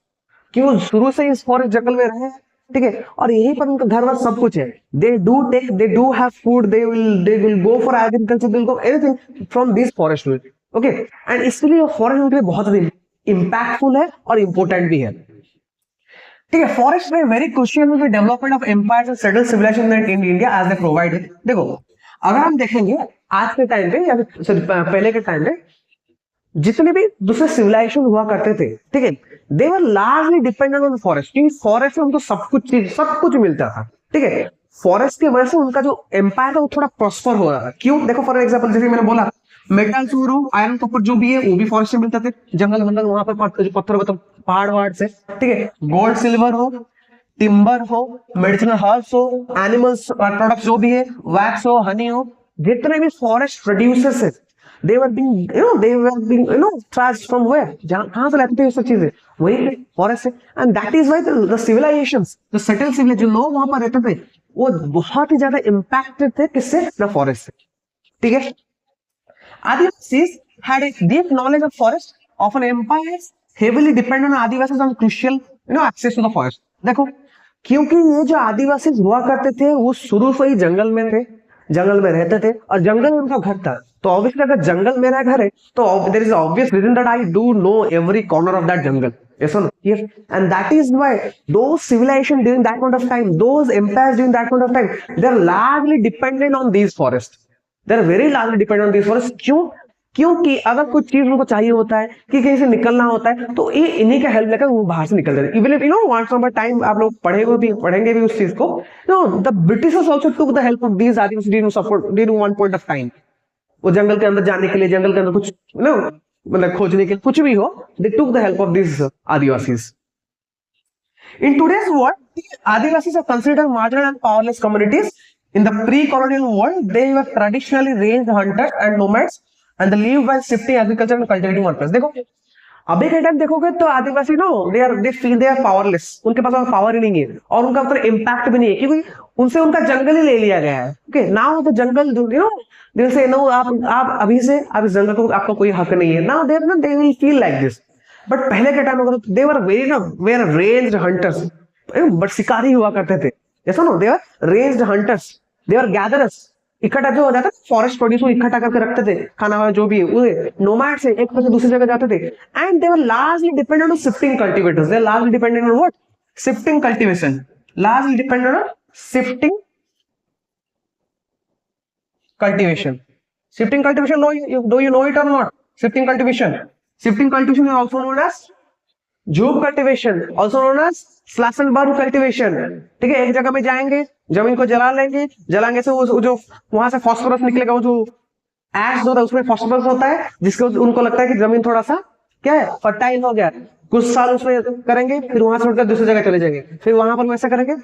[SPEAKER 1] कि वो शुरू से इस फॉरेस्ट जंगल में रहे. ठीक है. और यहीं पर उनका घर वर सब कुछ है. They do have food, they will go for agriculture, they will go anything from this forest. Okay. And इसलिए फॉरेस्ट उनके लिए बहुत इंपैक्टफुल है और इंपॉर्टेंट भी है. ठीक है. फॉरेस्ट में very crucial with the development of empires and settled civilisation in India as they provide. देखो, अगर हम देखेंगे आज के टाइम पे या पहले के टाइम पे जितने भी दूसरे सिविलाइजेशन हुआ करते थे, ठीक है, they were largely dependent on forest. Forest से उनको सब कुछ मिलता था. ठीक है. फॉरेस्ट की वजह से उनका जो एम्पायर था वो थोड़ा प्रॉस्पर हो रहा था. क्यों? देखो, फॉर एग्जांपल जैसे मैंने बोला, मेटल सूरू आयरन कॉपर जो भी है वो भी फॉरेस्ट से मिलता थे. जंगल वहां पर पत्थर पहाड़ वहाड़ से. ठीक है. गोल्ड सिल्वर हो, टिम्बर हो, मेडिसिनल हर्ब्स हो, एनिमल्स प्रोडक्ट्स जो भी है, वैक्स हो, हनी हो, जितने भी फॉरेस्ट प्रोड्यूसर्स है, they were being trashed from where? कहाँ से लाते थे ये सब चीजें? वही फॉरेस्ट से. and that is why the civilizations, the settled civilization, जो लोग वहां पर रहते थे, वो बहुत ही ज्यादा impacted थे किससे? the forest से. ठीक है. Adivasis had a deep knowledge of forest. Often empires heavily depend on Adivasis on crucial, access to the forest. देखो, क्योंकि ये जो आदिवासी हुआ करते थे वो शुरू से ही जंगल में थे, जंगल में रहते थे और जंगल में उनका घर था. तो ऑब्वियसली अगर जंगल मेरा घर है तो there is obvious reason that I do know every corner of that jungle. Yes or no? Yes. And that is why those civilizations during that point of time, those empires during that point of time, they are largely dependent on these forests. They are very largely dependent on these forests. क्यों? क्योंकि अगर कुछ चीज उनको चाहिए होता है कि कहीं से निकलना होता है तो ये इन्हीं का हेल्प लेकर वो बाहर से निकल जाते हैं. Even if once upon a time आप लोग पढ़ेंगे भी उस चीज को. The Britishers also took the help of these Adivasis during one point of time. वो जंगल के अंदर जाने के लिए, जंगल के अंदर कुछ मतलब खोजने के लिए, कुछ भी हो, they took the help of these Adivasis. In today's world, Adivasis are considered marginal and powerless communities. In the pre-colonial world, they were traditionally raised hunters and nomads, and they live by shifting agriculture and cultivating workers. देखो, अभी के टाइम देखोगे तो आदिवासी they feel they are powerless. उनके पास पावर ही नहीं है और उनका उतना इम्पैक्ट भी नहीं है क्योंकि उनसे उनका जंगल ही ले लिया गया है. Okay, now the jungle they will say no, आप अभी से आप इस जंगल को आपका कोई हक नहीं है. Now they will feel like this. But पहले के टाइम में they were very ranged hunters. But शिकारी हुआ करते थे. जैसा they were ranged hunters. They were gatherers. इकट्ठा जो हो जाता है फॉरेस्ट प्रोड्यूस इकट्ठा करके रखते थे, खाना वाना जो भी है. नोमैड से एक से दूसरी जगह जाते थे. And they were largely dependent on shifting cultivators. They are largely dependent on what? Shifting cultivation. Largely dependent on shifting cultivation. Shifting cultivation, do you know it or not? Shifting cultivation. Shifting cultivation is also known as zoom cultivation, also known as slash and burn cultivation. ठीक है, एक जगह में जाएंगे, जमीन को जला लेंगे, जलाने से वो जो वहां से फास्फोरस निकलेगा, वो जो एश होता है उसमें फास्फोरस होता है, जिसको उनको लगता है कि जमीन थोड़ा सा क्या है फर्टाइल हो गया, कुछ साल उसमें करेंगे, फिर वहां से उठकर दूसरी जगह चले जाएंगे, फिर वहां पर वैसा करेंगे.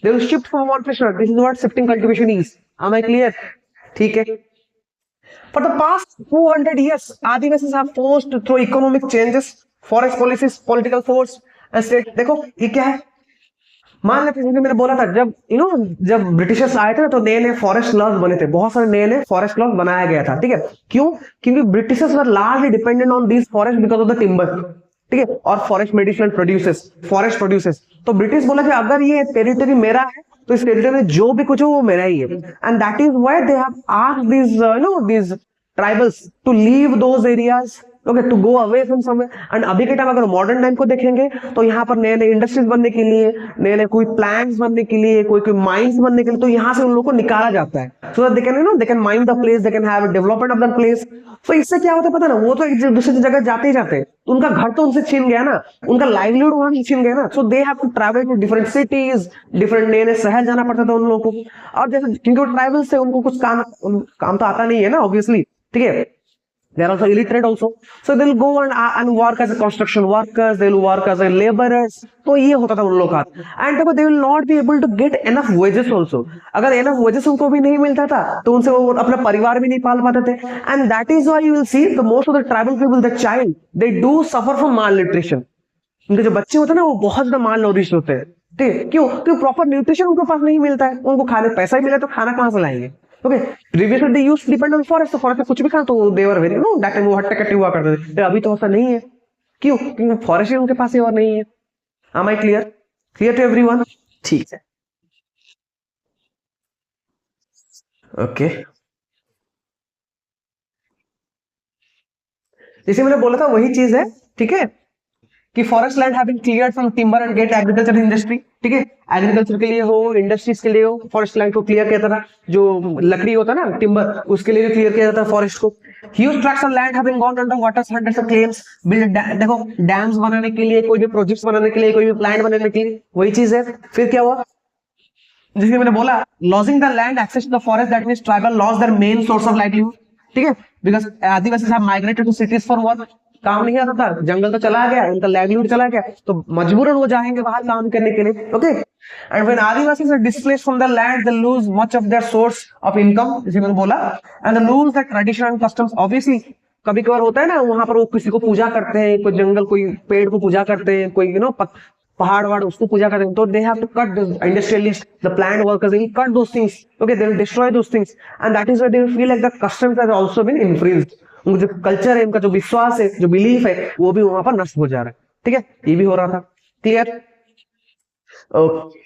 [SPEAKER 1] They will shift from one place to another. This is what shifting cultivation is. Am I clear? ठीक है. For the past 200 years, Adivasis have forced through economic changes, forest policies, political force and state. देखो ये क्या है, मान लेते हैं मैंने बोला था जब जब ब्रिटिशर्स आए थे तो नए नए फॉरेस्ट लॉज बने थे, बहुत सारे नए नए फॉरेस्ट लॉज बनाया गया था. ठीक है, क्यों? क्योंकि Britishers were largely dependent on these forest because of the timber. ठीक है, और forest medicinal produces, forest produces. तो ब्रिटिश बोला कि अगर ये टेरिटरी मेरा है तो इस टेरिटरी में जो भी कुछ हो वो मेरा ही है. And that is why they have asked these tribals to leave those areas, okay, to go away from somewhere. and अभी के टाइम अगर मॉडर्न टाइम को देखेंगे तो यहाँ पर नए नए इंडस्ट्रीज बनने के लिए, नए नए कोई प्लांट्स बनने के लिए, कोई माइंस बनने के लिए, तो यहाँ से उन लोगों को निकाला जाता है. so that they can mine the place, they can have a development of that place. तो इससे क्या होता है पता ना, वो तो एक दूसरी जगह जाते ही जाते हैं, उनका घर तो उनसे छीन गया ना, उनका लाइवलीहुड वहां से छीन गया ना. So they have to travel to different cities, different नए नए शहर जाना पड़ता था उन लोगों को. और जैसे क्योंकि वो ट्राइबल से उनको कुछ काम तो आता नहीं है ना ऑब्वियसली. ठीक है, they are also illiterate also, so they will go and work as a construction workers, they will work as a laborers. तो ये होता था उन लोगों का. and they will not be able to get enough wages also. अगर enough wages उनको भी नहीं मिलता था तो उनसे वो अपना परिवार भी नहीं पाल पाते थे. and that is why you will see the most of the tribal people, the child, they do suffer from malnutrition. उनके जो बच्चे होते हैं ना वो बहुत ज्यादा malnourished होते हैं. ठीक है, क्यों? क्योंकि प्रॉपर न्यूट्रिशन उनके पास नहीं मिलता है, उनको खाने पैसा ही मिला तो खाना कहाँ से लाएंगे. Okay, previously they used depend on forest, तो फॉरेस्ट में कुछ भी खा तो दे वर वेरी दैट टाइम वो हट्टा कट्टी हुआ करते थे. अभी तो ऐसा नहीं है. क्यों? क्योंकि फॉरेस्ट ही उनके पास ही और नहीं है. Am I clear? Clear to everyone? ठीक है, ओके. जैसे मैंने बोला था वही चीज है. ठीक है, कि forest land have been cleared from timber and get agriculture industry. ठीक है, एग्रीकल्चर के लिए हो, इंडस्ट्रीज के लिए हो, फॉरेस्ट लैंड को क्लियर किया था. जो लकड़ी होता है ना टिम्बर, उसके लिए क्लियर किया जाता है फॉरेस्ट को. Huge tracts of land have been gone under water, hundreds of claims build. देखो, डैम्स बनाने के लिए, कोई भी प्रोजेक्ट्स बनाने के लिए, कोई भी प्लांट बनाने के लिए, वही चीज है. फिर क्या हुआ, जैसे मैंने बोला, lodging the land access to the forest, that means tribal loss their main source of livelihood. ठीक है, because Adivasis have migrated to cities for work. काम नहीं आता था, जंगल तो चला गया, उनका लाइवलीहुड चला गया, तो मजबूरन वो जाएंगे बाहर काम करने के लिए. Okay, and when Adivasis are displaced from the land, they lose much of their source of income, जैसे मैंने बोला, and they lose the tradition and customs. Obviously कभी-कभार होता है ना, वहां पर वो किसी को पूजा करते हैं, कोई जंगल, कोई पेड़ को पूजा करते हैं, कोई पहाड़ वहाड़ उसको पूजा करते हैं, तो they have to cut industrialist, the plant workers, they will cut those things, okay, they will destroy those things, and that is why they will feel like the customs have also been infringed. उनका जो कल्चर है, उनका जो विश्वास है, जो बिलीफ है, वो भी वहां पर नष्ट हो जा रहा है। ठीक है, ये भी हो रहा था। क्लियर? ओके,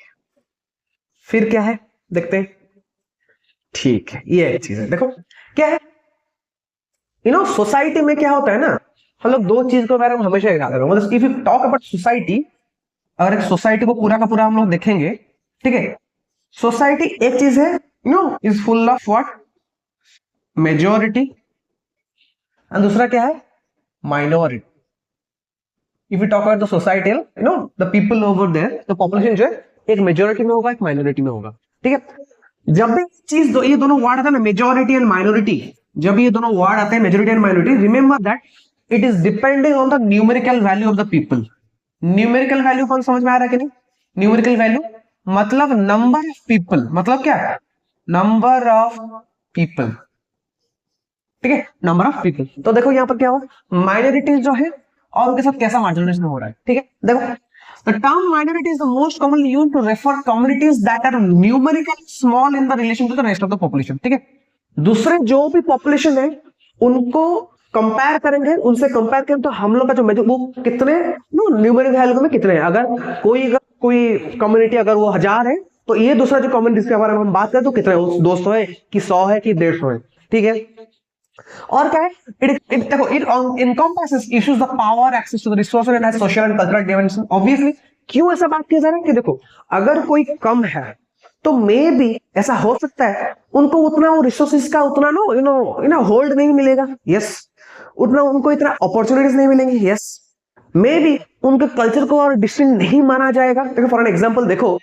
[SPEAKER 1] फिर क्या है देखते हैं। ठीक है, ये एक चीज है, देखो क्या है, सोसाइटी में क्या होता है ना, हम लोग दो चीज के बारे में हमेशा याद रखेंगे। मतलब if you talk about society, अगर एक सोसाइटी को पूरा का पूरा हम लोग देखेंगे, ठीक है, सोसाइटी एक चीज है, is full of what, majority, and दूसरा क्या है, minority. If you talk about the society, the people over there, the population जो है एक मेजोरिटी में होगा, एक माइनॉरिटी में होगा। ठीक है, जब भी चीज ये दोनों वर्ड आता है ना, मेजोरिटी एंड माइनॉरिटी, जब ये दोनों वर्ड आते हैं majority and minority, remember that it is depending on the numerical value of the people. Numerical value कौन समझ में आ रहा है कि नहीं? न्यूमेरिकल वैल्यू मतलब नंबर ऑफ पीपल, मतलब क्या, नंबर ऑफ पीपल। ठीक है, नंबर ऑफ पीपल। तो देखो यहाँ पर क्या हुआ, माइनॉरिटीज जो है और उनके साथ कैसा मार्जिनाइजेशन हो रहा है। ठीक है, देखो the term minority is the most commonly used to refer communities that are numerically small in the relation to the rest of the population। ठीक है, दूसरे जो भी पॉपुलेशन है उनको कंपेयर करेंगे, उनसे कंपेयर करें तो हम लोग का जो वो कितने न्यूमेरिकल वैल्यू में कितने हैं। अगर कोई कम्युनिटी अगर वो 1000 है, तो ये दूसरा जो कम्युनिटी के बारे में हम बात करें तो कितने, 200 है कि 100 है कि 150 है। ठीक है, और क्या है, देखो it encompasses issues the power, access to the resources and has social and cultural dimension। obviously क्यों ऐसा बात किया जा रहा है कि देखो अगर कोई कम है तो मे बी ऐसा हो सकता है उनको उतना वो रिसोर्सेज का उतना होल्ड नहीं मिलेगा। यस, उतना उनको इतना अपॉर्चुनिटीज नहीं मिलेंगी। यस, मे बी उनके कल्चर को और डिस्टिंक्ट नहीं माना जाएगा। देखो फॉर एन एग्जांपल, देखो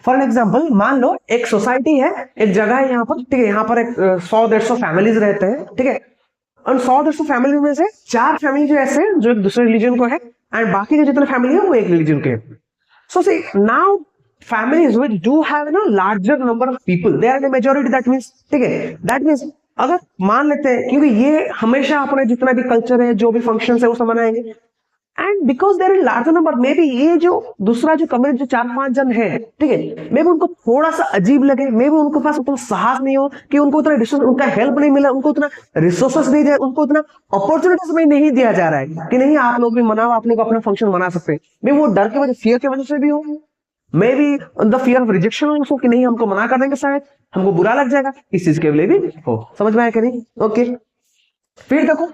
[SPEAKER 1] फॉर एन एग्जाम्पल मान लो एक सोसाइटी है, एक जगह है यहाँ पर, ठीक है, यहाँ पर एक 100-150 फैमिलीज रहते हैं। ठीक है, और 100-150 फैमिली में से 4 फैमिली जो ऐसे जो एक दूसरे रिलीजन को है, एंड बाकी के जितने फैमिली है वो एक रिलीजन के। सो सी now families which do have larger number of people, they are the majority, that means, ठीक है, that means अगर मान लेते हैं, क्योंकि ये हमेशा अपने जितना भी कल्चर है, जो भी फंक्शन है वो सब मनाएंगे, and because there is larger number, may be ये जो दूसरा जो कम्युनिटी जो 4-5 जन है, ठीक है, मे बी उनको थोड़ा सा अजीब लगे, मे बी उनके पास उतना साहस नहीं हो कि उनको उतना रिसोर्स, उनका हेल्प नहीं मिला, उनको उतना रिसोर्सेस नहीं दिया, उनको उतना अपॉर्चुनिटीज में नहीं दिया जा रहा है कि नहीं आप लोग भी मनाओ, आप लोग अपना फंक्शन मना सकते हैं। मे वो डर की वजह, फियर की वजह से भी हो, may be the fear of rejection also, कि नहीं हमको मना कर देंगे, शायद हमको बुरा लग जाएगा, इस चीज के लिए भी हो। समझ में आया कि नहीं? ओके, फिर देखो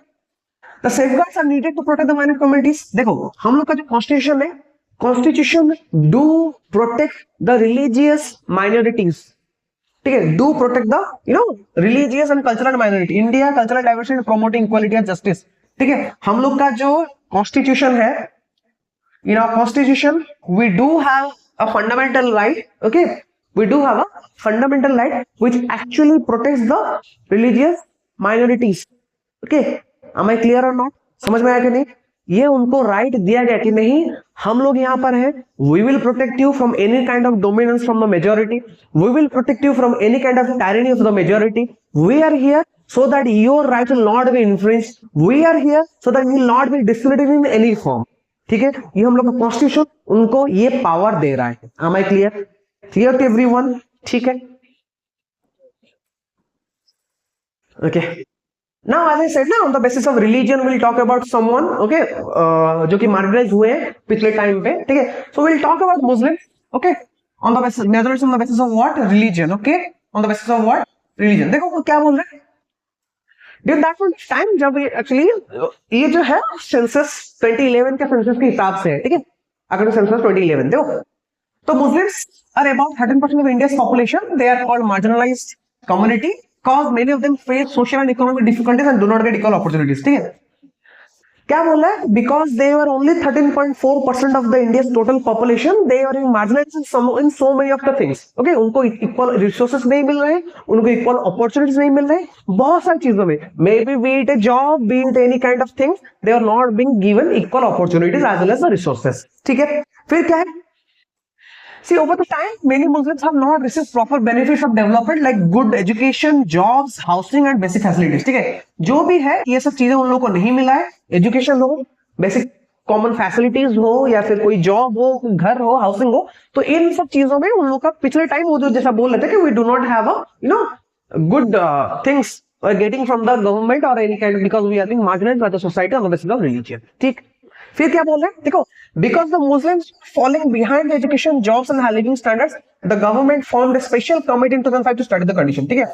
[SPEAKER 1] the safeguards are needed to protect the minor communities. देखो हम लोग का जो कॉन्स्टिट्यूशन है, constitution do protect the religious minorities. ठीक है, do protect the religious and cultural minority, India cultural diversity promoting equality and justice. ठीक है, हम लोग का जो कॉन्स्टिट्यूशन है, in our constitution we do have a fundamental right, okay, we do have a fundamental right which actually protects the religious minorities, okay, am I clear or not? समझ में आया कि नहीं? ये उनको राइट दिया गया कि नहीं हम लोग यहाँ पर हैं, we will protect you from any kind of dominance from the majority, we will protect you from any kind of tyranny of the majority, we are here so that your rights will not be infringed, we are here so that you will not be discriminated in any form। ठीक है, ये हम लोग का कॉन्स्टिट्यूशन उनको ये पावर दे रहा है। Am I clear? Clear to everyone? ठीक है, okay. Now as I said, on the basis of religion we'll talk about someone, okay, जो कि मार्जिनाइज हुए हैं पिछले टाइम पे। ठीक है, so we'll talk about Muslims, okay, on the basis, majority on the basis of what? Religion, okay, on the basis of what? Religion। देखो वो क्या बोल रहे हैं, ड्यूरिंग दैट टाइम जब एक्चुअली ये जो है सेंसस 2011 के सेंसस के हिसाब से है, ठीक है, अगर सेंसस 2011 देखो तो Muslims are about 13% of India's population, they are called marginalised community cause many of them face social and economic difficulties and do not get equal opportunities। ठीक है, क्या बोल रहा है, because they are only 13.4% of the India's total population, they are marginalised in so many of the things, okay, उनको इक्वल रिसोर्सेज नहीं मिल रहे, उनको इक्वल अपॉर्चुनिटीज नहीं मिल रहे, बहुत सारी चीजों में, may be it a job, be it any kind of things, they are not being given equal opportunities as well as the resources. ठीक है, फिर क्या है, see over the time many Muslims have not received proper benefits of development like good education, jobs, housing and basic facilities। ठीक है, जो भी है ये सब चीजें उन लोगों को नहीं मिला है, एजुकेशन लो, बेसिक कॉमन फैसिलिटीज हो या फिर कोई जॉब हो, घर हो, हाउसिंग हो, तो इन सब चीजों में उन लोग का पिछले टाइम वो जो जैसा बोल रहे थे कि we do not have a good things getting from the government और any kind, because we are being marginalized by the society on the basis of religion. ठीक, फिर क्या बोल रहे हैं देखो, because the Muslims following behind education, jobs and living standards, the government formed a special committee in 2005 to study the condition. ठीक है,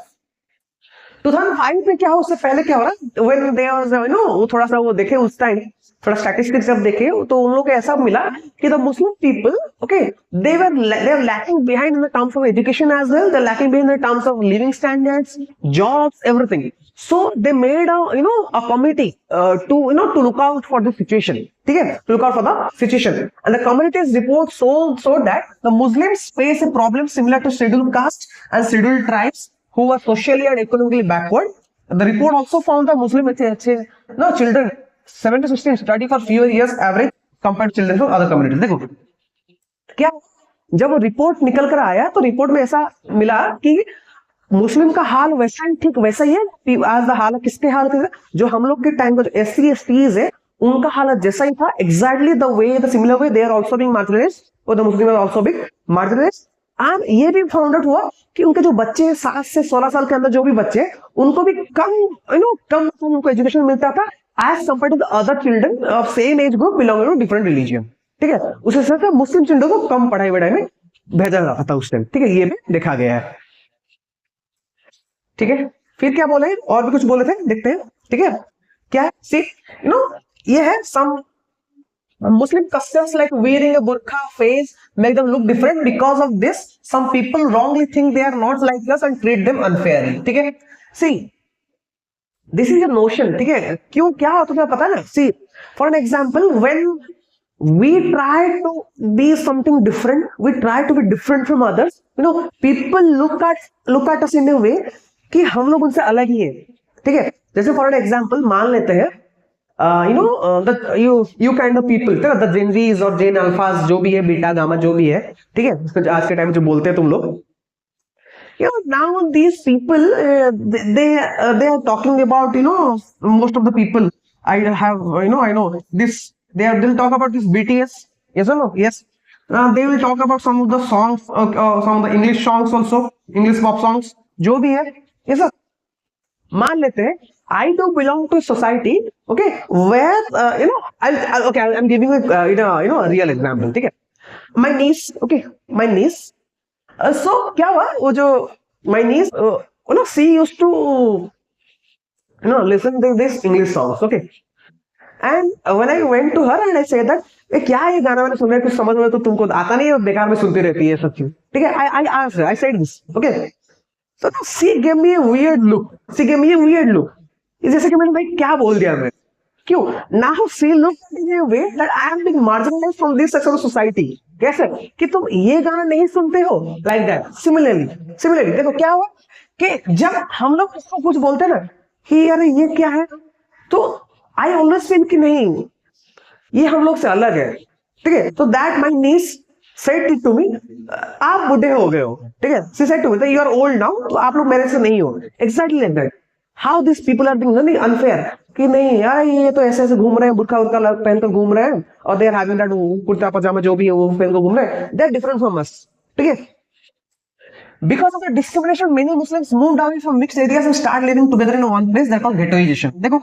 [SPEAKER 1] 2005 में क्या हो, उससे पहले क्या हो रहा, व्हेन दे वाज वो थोड़ा सा वो देखे उस टाइम, थोड़ा स्टैटिस्टिक्स जब देखे तो उन लोगों को ऐसा मिला कि the Muslim people, okay, they are lacking behind in the terms of education as well, they're lacking behind in the terms of living standards, jobs, everything. So they made a committee to look out for the situation. ठीक है, to look out for the situation, and the committee's report so that the Muslims face a problem similar to scheduled caste and scheduled tribes who were socially and economically backward. The report also found that Muslim children 7 to 16 study for fewer years average compared to children from other communities. देखो क्या, जब रिपोर्ट निकल कर आया तो रिपोर्ट में ऐसा मिला कि मुस्लिम का हाल वैसा ही, ठीक वैसा ही है आज द हाल, किसके हाल थे जो हम लोग के टाइम का जो एससी एसटीज है उनका हालत जैसा ही था, exactly the way, the similar way they are also being marginalised और the Muslim are also being marginalised. And ये भी फाउंड आउट हुआ कि उनके जो बच्चे 7 से 16 साल के अंदर जो भी बच्चे, उनको भी कम उनको एजुकेशन मिलता था as compared to the other children of same age group belonging to different religion। ठीक है, उस हिसाब से मुस्लिम चिल्ड्रन को कम पढ़ाई वढ़ाई में भेजा जाता था उस टाइम। ठीक है, ये भी देखा गया है। ठीक है, फिर क्या बोले, और भी कुछ बोले थे, देखते हैं। ठीक है, क्या है, सी ये है सम Muslim customs like wearing a burqa face make them look different. Because of this, some people wrongly think they are not like us and treat them unfairly. ठीक है, see this is a notion। ठीक है, क्यों, क्या हो तुम्हें पता ना, see for an example, when we try to be something different, we try to be different from others, people look at us in a way कि हम लोग उनसे अलग ही है। ठीक है, जैसे for an example मान लेते हैं you kind of people, the Gen Zs और Gen Alphas जो भी है, बीटा गामा जो भी है, ठीक है, आज के टाइम जो बोलते हैं तुम लोग, now these people they are talking about most of the people I have I know this, they'll talk about this BTS, yes or no, yes, they will talk about some of the songs, some of the English songs also, English pop songs जो भी है, yes sir। मान लेते हैं I do belong to a society, okay, where I'm giving a real example। ठीक है, my niece, okay, my niece, so क्या हुआ, वो जो my niece she used to listen to this English songs, okay, and when I went to her and I said that क्या ये गाना मैंने सुना है, कुछ समझ में तो तुमको आता नहीं है, बेकार में सुनती रहती है सब चीज। ठीक है, I asked her, I said this, okay, so she gave me a weird look, जैसे कि मैंने भाई क्या बोल दिया मैं, क्यों, now she looked in a way that I am being marginalized from this section of society। कैसे कि तुम ये गाना नहीं सुनते हो, like that। Similarly देखो क्या हुआ कि जब हम लोग उसको कुछ बोलते हैं ना कि यार ये क्या है, तो I always feel कि नहीं ये हम लोग से अलग है। ठीक है, तो that my niece said it to me, आप बुढ़े हो गए हो। ठीक है, she said to me that you are old now, तो आप लोग मेरे से नहीं हो, exactly like that। How these people are being unfair कि नहीं यार ये तो ऐसे घूम रहे हैं, बुर्का उर्का पहनकर घूम रहे हैं, और they are having that kurta पजामा जो भी है वो पहनकर घूम रहे हैं, they are different from us। ठीक है, because of the discrimination many Muslims moved away from mixed areas and start living together in one place, that called ghettoization। देखो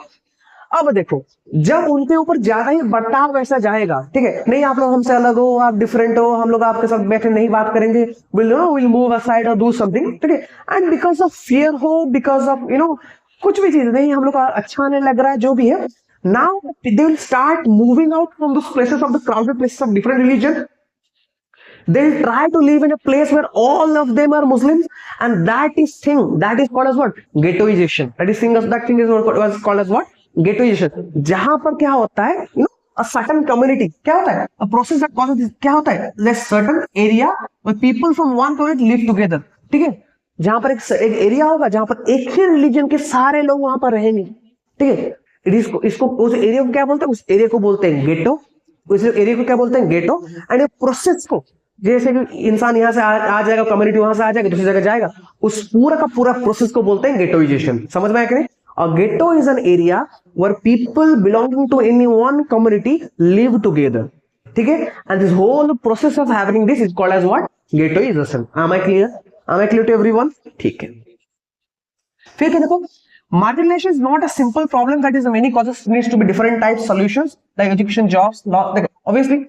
[SPEAKER 1] अब देखो, जब उनके ऊपर ज्यादा ही बर्ताव वैसा जाएगा, ठीक है, नहीं आप लोग हमसे अलग हो, आप डिफरेंट हो, हम लोग आपके साथ बैठे नहीं बात करेंगे, विल मूव असाइड और डू समथिंग। ठीक है, एंड बिकॉज ऑफ फियर हो, बिकॉज ऑफ कुछ भी चीज नहीं, हम लोग का अच्छा नहीं लग रहा है जो भी है, now they will start moving out from those places of the crowded places of different religion. They will try to live in a place where all of them are Muslims, and that is called as what? Ghettoization। That thing is called as what? Ghettoization। जहां पर क्या होता है, a certain community, क्या होता है, a process that causes this, क्या होता है, a certain area where people from one community live together। ठीक है, जहां पर एक एरिया होगा जहां पर एक ही रिलीजन के सारे लोग वहां पर रहेंगे। ठीक है, इसको उस एरिया को क्या बोलते हैं, उस एरिया को बोलते हैं गेटो। उस एरिया को क्या बोलते हैं, गेटो। एंड प्रोसेस को, जैसे कि इंसान यहाँ से आ जाएगा, कम्युनिटी वहां से आ जाएगा, दूसरी जगह जाएगा, उस पूरा का पूरा प्रोसेस को बोलते हैं गेटोइजेशन। समझ में आया कि नहीं? A ghetto is an area where people belonging to any one community live together. ठीक है, and this whole process of having this is called as what? Ghettoization. Am I clear? Am I clear to everyone? ठीक है. फिर क्या देखो, marginalization is not a simple problem that is many causes, needs to be different types solutions like education, jobs, law. Obviously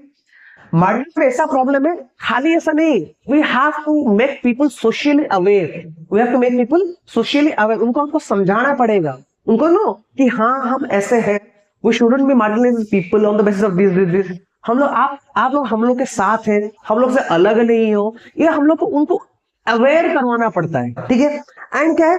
[SPEAKER 1] marginalization ऐसा प्रॉब्लम है, खाली ऐसा नहीं. We have to make people socially aware. We have to make people socially aware. उनको समझाना पड़ेगा, उनको नो कि हाँ हम ऐसे हैं. We shouldn't be marginalizing people on the basis of this. हम लोग आप लोग हम लोग के साथ हैं, हम लोग से अलग नहीं हो, ये हम लोग को उनको अवेयर करवाना पड़ता है. ठीक है. एंड क्या है,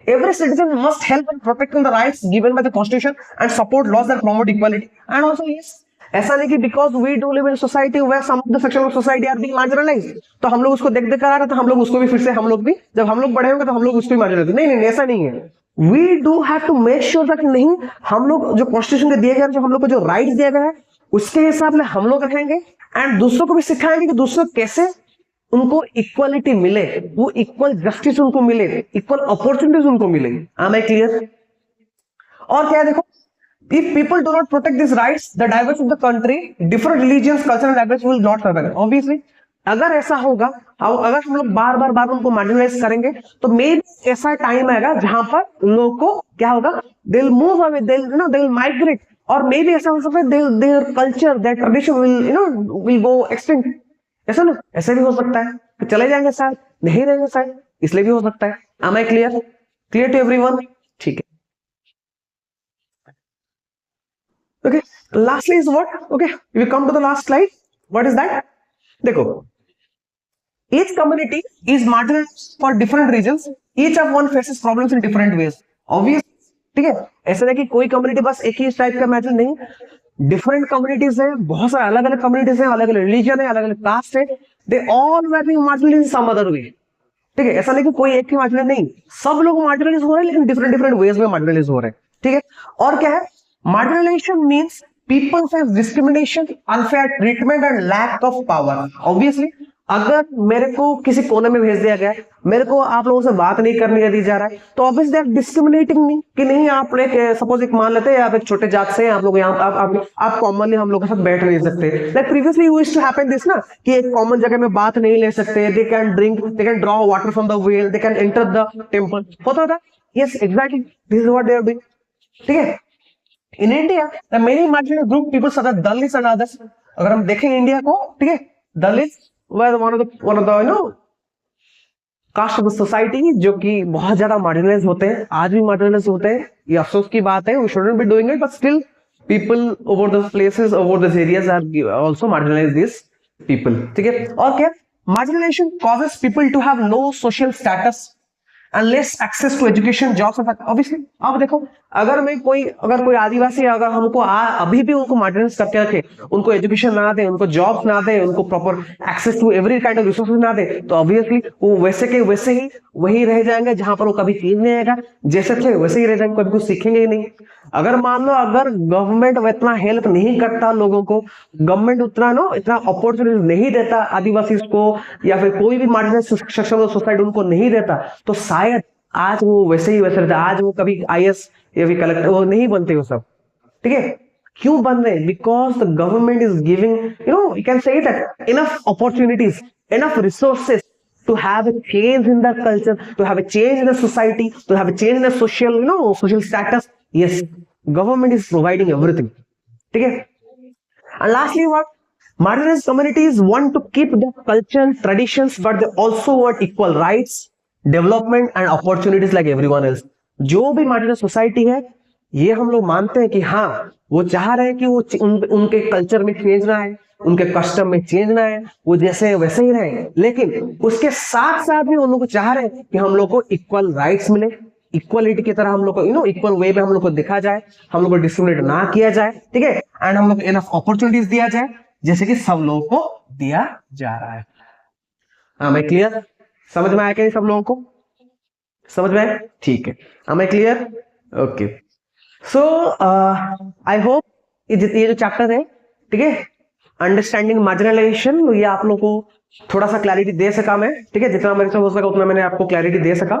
[SPEAKER 1] every citizen must help in protecting the rights given by the constitution and support laws that promote equality. And also yes, ऐसा नहीं कि because we do live in society where some of the section of society are being marginalized, तो हम लोग उसको देख कर आ रहे, तो हम लोग उसको भी फिर से हम लोग भी जब हम लोग बड़े होंगे तो हम लोग उसको भी marginalize. नहीं, ऐसा नहीं है. We do have to make sure that नहीं, हम लोग जो कॉन्स्टिट्यूशन के दिए गए, जो हम लोग को जो राइट्स दिए गए हैं उसके हिसाब से हम लोग रहेंगे, एंड दूसरों को भी सिखाएंगे कि दूसरों कैसे उनको इक्वालिटी मिले, वो इक्वल जस्टिस उनको मिले, इक्वल अपॉर्चुनिटीज उनको मिले. Am I clear? और क्या है देखो, if people do not protect these rights, the diversity of the country, different religions, culture and language will not survive. Obviously, अगर ऐसा होगा, अगर हम लोग बार बार उनको मार्जिनलाइज करेंगे, तो मे बी ऐसा टाइम आएगा जहां पर लोगों को क्या होगा, they'll move away, they'll migrate, और मे बी ऐसा हो सकता है their culture, their tradition will go extinct. ऐसा ना, ऐसा भी हो सकता है कि चले जाएंगे शायद, नहीं रहेंगे शायद, इसलिए भी हो सकता है. Am I clear? Clear to everyone? ठीक है. Okay, lastly is what? Okay, we come to the last slide. What is that? देखो, each community is marginalized for different reasons. Each of one faces problems in different ways. Obvious, ठीक है. ऐसा नहीं कि कोई कम्युनिटी बस एक ही टाइप का मैटर नहीं, डिफरेंट कम्युनिटीज है, बहुत सारे अलग अलग कम्युनिटीज हैं, अलग अलग रिलीजन है, अलग अलग कास्ट है. They all were being marginalised in some other way. ठीक है, ऐसा नहीं कि कोई एक ही मार्जिनलाइज नहीं, सब लोग मार्जिनलाइज हो रहे हैं, लेकिन डिफरेंट वेज में मार्जिनलाइज हो रहे हैं. ठीक है. और क्या है, marginalisation means people face discrimination, unfair treatment and lack of power. Obviously अगर मेरे को किसी कोने में भेज दिया गया, मेरे को आप लोगों से बात नहीं करने दी जा रहा है, तो ऑब्वियसली आप डिस्क्रिमिनेटिंग मी कि नहीं, आप सपोज एक मान लेते हैं आप एक छोटे जात से हैं, आप लोग यहाँ आप कॉमनली हम लोग के साथ बैठ नहीं सकते. Like previously used to happen this ना, कि एक कॉमन जगह में बात नहीं ले सकते. They can drink, they can draw water from the well, they can enter the temple. होता था. Yes, exactly this is what they are doing. ठीक है. In India the many marginal group people such as Dalits and others. अगर हम देखें इंडिया को, ठीक है, Dalits were one of the caste of the society जो कि बहुत ज्यादा मार्जिनलाइज होते हैं, आज भी मार्जिनलाइज होते हैं. ये अफसोस की बात है, we shouldn't be doing it, but still people over the places, over the areas are also marginalize this people. ठीक है. और क्या, marginalization causes people to have low social status and less access to education, jobs. Obviously, अब देखो, अगर कोई आदिवासी अगर हमको अभी भी उनको मार्जिनलाइज करके रखे, उनको एजुकेशन ना दे, उनको जॉब्स ना दे, उनको proper access to every kind of resources ना दे, तो ऑब्वियसली वो वैसे के वैसे ही वही रह जाएंगे जहां पर वो कभी चेंज नहीं आएगा. जैसे थे वैसे ही रह जाएंगे, कभी कुछ सीखेंगे ही नहीं. अगर मान लो अगर गवर्नमेंट इतना हेल्प नहीं करता लोगों को, गवर्नमेंट इतना अपॉर्चुनिटी नहीं देता आदिवासी को, या फिर कोई भी मार्जिनलाइज सेक्शन ऑफ सोसाइटी उनको नहीं देता, तो शायद आज वो वैसे ही वैसे रहता. आज वो कभी आईएएस या फिर कलेक्टर वो नहीं बनते वो सब. ठीक है. क्यों बन रहे? Because the government is giving, you can say that, enough opportunities, enough resources to have a change in the culture, to have a change in the society, to have a change in the social, social status. Yes, government is providing everything. ठीक है. And lastly, what marginalized communities want to keep their culture and traditions, but they also want equal rights, development and opportunities like everyone else. जो भी marginalized society है, ये हम लोग मानते हैं कि हाँ वो चाह रहे हैं कि वो उनके कल्चर में चेंज ना आए, उनके कस्टम में चेंज ना आए, वो जैसे वैसे ही रहे, लेकिन उसके साथ साथ भी उन लोग को चाह रहे हैं कि हम लोग को इक्वल राइट्स मिले, इक्वलिटी की तरह हम लोग को इक्वल वे में हम लोग को देखा जाए, हम लोग को डिस्क्रिमिनेट ना किया जाए. ठीक है. एंड हम लोग को इनफ अपॉर्चुनिटीज दिया जाए जैसे कि सब लोगों को दिया जा रहा है. Am I clear? समझ में आया क्या सब लोगों को? समझ में आया? ठीक है. Am I clear? Okay. So I hope ये जो चैप्टर है, ठीक है, अंडरस्टैंडिंग मार्जिनलाइजेशन, ये आप लोगों को थोड़ा सा क्लैरिटी दे सका मैं. ठीक है. जितना मेरे से हो सका उतना मैंने आपको क्लैरिटी दे सका.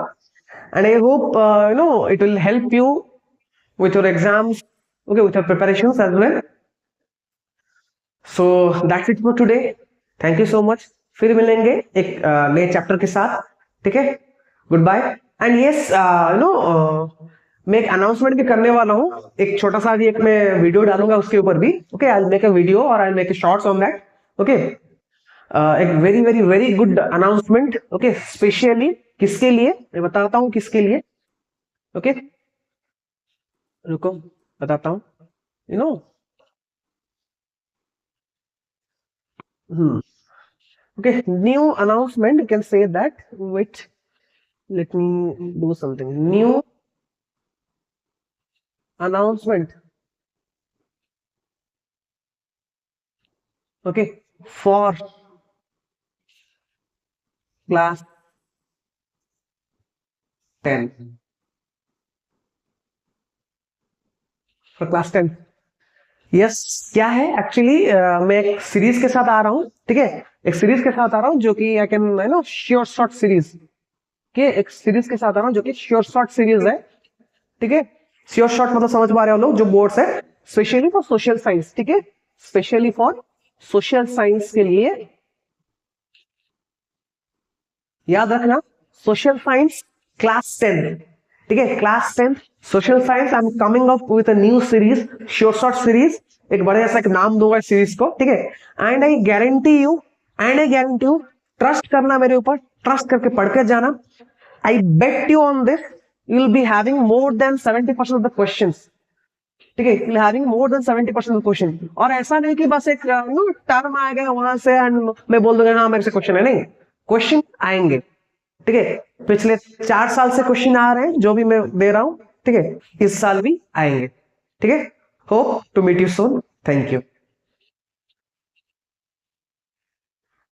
[SPEAKER 1] and I hope it will help you with your exams, okay, with your preparations as well. So that's it for today. Thank you so much. फिर मिलेंगे एक नए चैप्टर के साथ, ठीक है? Good bye. एंड यस मैं एक अनाउंसमेंट भी करने वाला हूँ, एक छोटा सा भी एक मैं वीडियो डालूंगा उसके ऊपर भी, okay? I will make a video और I will make a shorts on that, okay? एक very very very good announcement, okay? Specially किसके लिए मैं बताता हूँ, किसके लिए, ओके? रुको बताता हूँ, you know okay, new announcement, you can say that. Wait, let me do something. New announcement, okay, for class 10, for class 10. Yes, क्या है एक्चुअली, मैं एक सीरीज के साथ आ रहा हूँ, ठीक है? एक सीरीज के साथ आ रहा हूँ जो कि I can sure short series के, एक सीरीज के साथ आ रहा हूँ जो कि श्योर शॉर्ट सीरीज है, ठीक है? श्योर शॉर्ट मतलब समझ पा रहे हो लोग, जो बोर्ड्स है स्पेशली फॉर सोशल साइंस, ठीक है? स्पेशली फॉर सोशल साइंस के लिए, याद रखना, सोशल साइंस क्लास 10, ठीक है? Class 10 social science. I am coming up with a new series, sure short series. एक बड़े ऐसा एक नाम दूंगा इस सीरीज को, ठीक है? And I guarantee you, trust करना मेरे ऊपर, ट्रस्ट करके पढ़ के जाना। I bet you on this, you will be having more than 70% of the questions, ठीक है? You having more than 70% of question. और ऐसा नहीं कि बस एक टर्म आएगा वहां से एंड मैं बोल दूंगा हाँ मेरे से क्वेश्चन है, नहीं, क्वेश्चन आएंगे, ठीक है? पिछले 4 साल से क्वेश्चन आ रहे हैं जो भी मैं दे रहा हूं, ठीक है? इस साल भी आएंगे, ठीक है? Hope to meet you soon. Thank you.